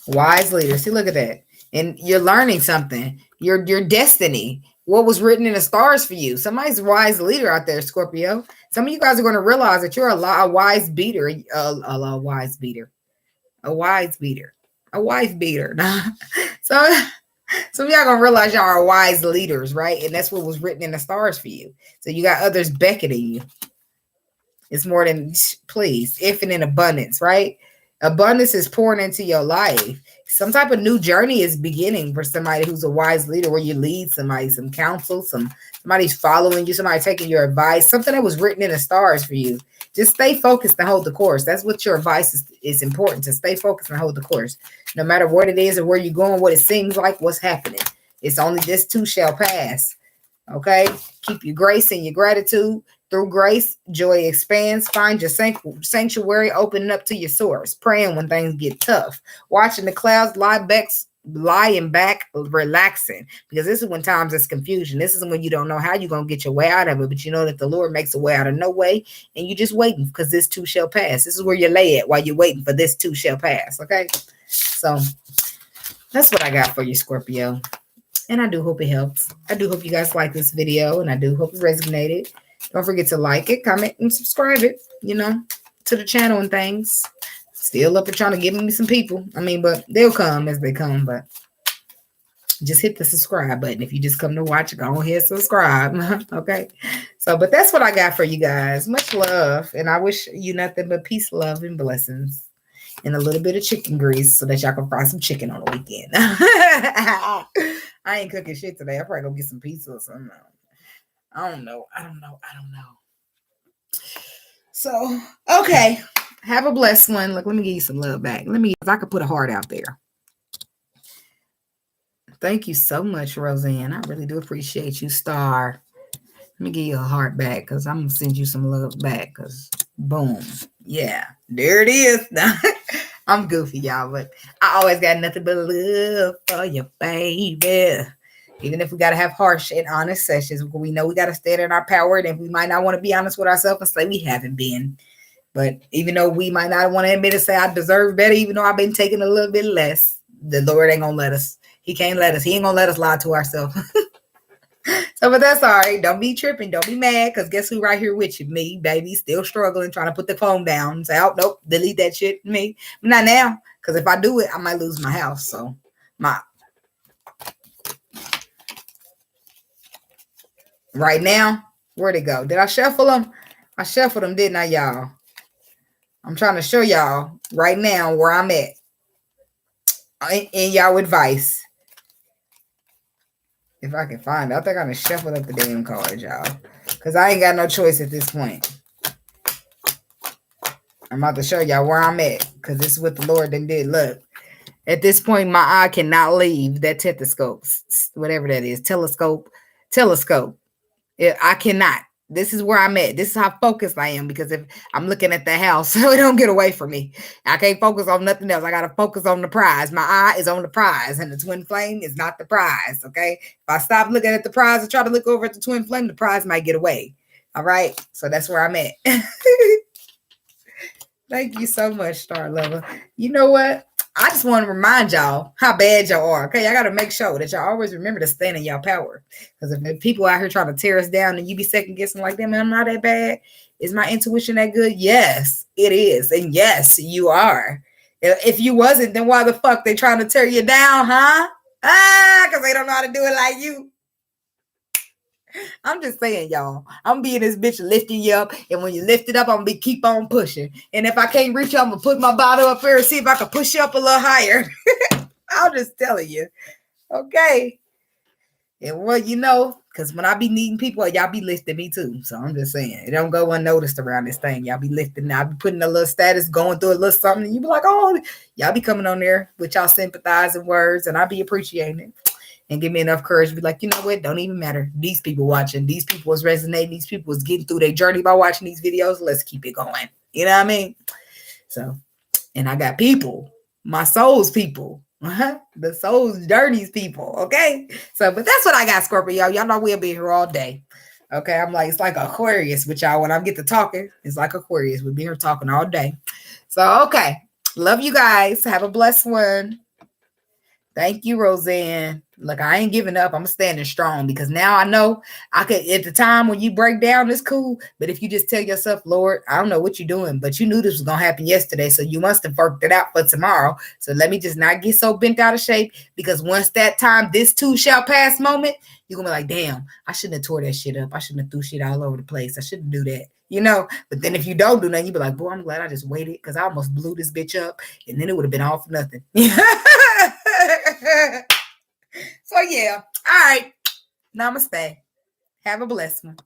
Wise leader. See, look at that. And you're learning something. Your destiny. What was written in the stars for you. Somebody's a wise leader out there, Scorpio. Some of you guys are going to realize that you're a wise beater. A wise beater. A wise beater. A wife beater. So some of y'all going to realize y'all are wise leaders, right? And that's what was written in the stars for you. So you got others beckoning you. It's more than, please, infinite abundance, right? Abundance is pouring into your life. Some type of new journey is beginning for somebody who's a wise leader, where you lead somebody, some counsel, somebody's following you, somebody taking your advice, something that was written in the stars for you. Just stay focused and hold the course. That's what your advice is important, to stay focused and hold the course. No matter what it is or where you're going, what it seems like, what's happening. It's only this too shall pass. Okay? Keep your grace and your gratitude. Through grace, joy expands. Find your sanctuary, opening up to your source. Praying when things get tough. Watching the clouds lying back, relaxing. Because this is when times is confusion. This is when you don't know how you're going to get your way out of it. But you know that the Lord makes a way out of no way. And you're just waiting, because this too shall pass. This is where you lay at while you're waiting for this too shall pass. Okay? So that's what I got for you, Scorpio. And I do hope it helps. I do hope you guys like this video. And I do hope it resonated. Don't forget to like it, comment, and subscribe it, to the channel and things. Still up and trying to give me some people. I mean, but they'll come as they come. But just hit the subscribe button. If you just come to watch, go ahead and subscribe. Okay. So, but that's what I got for you guys. Much love. And I wish you nothing but peace, love, and blessings. And a little bit of chicken grease so that y'all can fry some chicken on the weekend. I ain't cooking shit today. I'll probably go get some pizza or something. I don't know. So, okay. Have a blessed one. Look, let me give you some love back. I could put a heart out there. Thank you so much, Roseanne. I really do appreciate you, Star. Let me give you a heart back because I'm going to send you some love back because boom. Yeah, there it is. I'm goofy, y'all, but I always got nothing but love for you, baby. Even if we got to have harsh and honest sessions, we know we got to stand in our power, and we might not want to be honest with ourselves and say we haven't been. But even though we might not want to admit it, say I deserve better, even though I've been taking a little bit less, the Lord ain't going to let us. He can't let us. He ain't going to let us lie to ourselves. So, but that's all right. Don't be tripping. Don't be mad because guess who right here with you? Me, baby, still struggling, trying to put the phone down and say, oh, nope, delete that shit. Me. Not now because if I do it, I might lose my house. So, right now, where'd it go? Did I shuffle them? I shuffled them, didn't I, y'all? I'm trying to show y'all right now where I'm at in y'all advice. If I can find it. I think I'm going to shuffle up the damn cards, y'all. Because I ain't got no choice at this point. I'm about to show y'all where I'm at. Because this is what the Lord done did. Look. At this point, my eye cannot leave that stethoscope. Whatever that is. Telescope. I cannot. This is where I'm at. This is how focused I am because if I'm looking at the house, so it don't get away from me. I can't focus on nothing else. I got to focus on the prize. My eye is on the prize and the twin flame is not the prize, okay? If I stop looking at the prize and try to look over at the twin flame, the prize might get away, all right? So that's where I'm at. Thank you so much, Star Lover. You know what? I just want to remind y'all how bad y'all are. Okay, I got to make sure that y'all always remember to stand in y'all power. Because if people out here trying to tear us down and you be second guessing like them, I'm not that bad. Is my intuition that good? Yes, it is. And yes, you are. If you wasn't, then why the fuck they trying to tear you down, huh? Because they don't know how to do it like you. I'm just saying, y'all. I'm being this bitch lifting you up, and when you lift it up, I'm gonna keep on pushing. And if I can't reach you, I'm gonna put my bottle up here and see if I can push you up a little higher. I'm just telling you, okay. And well, you know, because when I be needing people, y'all be lifting me too. So I'm just saying, it don't go unnoticed around this thing. Y'all be lifting. I be putting a little status, going through a little something, and you be like, oh, y'all be coming on there with y'all sympathizing words, and I be appreciating it. And give me enough courage to be like, you know what? Don't even matter. These people watching. These people was resonating. These people was getting through their journey by watching these videos. Let's keep it going. You know what I mean? So, and I got people. My soul's people. The soul's journeys people. Okay? So, but that's what I got, Scorpio. Y'all know we'll be here all day. Okay? I'm like, it's like Aquarius with y'all. When I get to talking, it's like Aquarius. We'll be here talking all day. So, okay. Love you guys. Have a blessed one. Thank you, Roseanne. Look, I ain't giving up. I'm standing strong because now I know I could, at the time when you break down, it's cool. But if you just tell yourself, Lord, I don't know what you're doing, but you knew this was going to happen yesterday. So you must have worked it out for tomorrow. So let me just not get so bent out of shape because once that time, this too shall pass moment, you're going to be like, damn, I shouldn't have tore that shit up. I shouldn't have threw shit all over the place. I shouldn't do that. You know, but then if you don't do nothing, you be like, boy, I'm glad I just waited because I almost blew this bitch up and then it would have been all for nothing. So, yeah. All right. Namaste. Have a blessed one.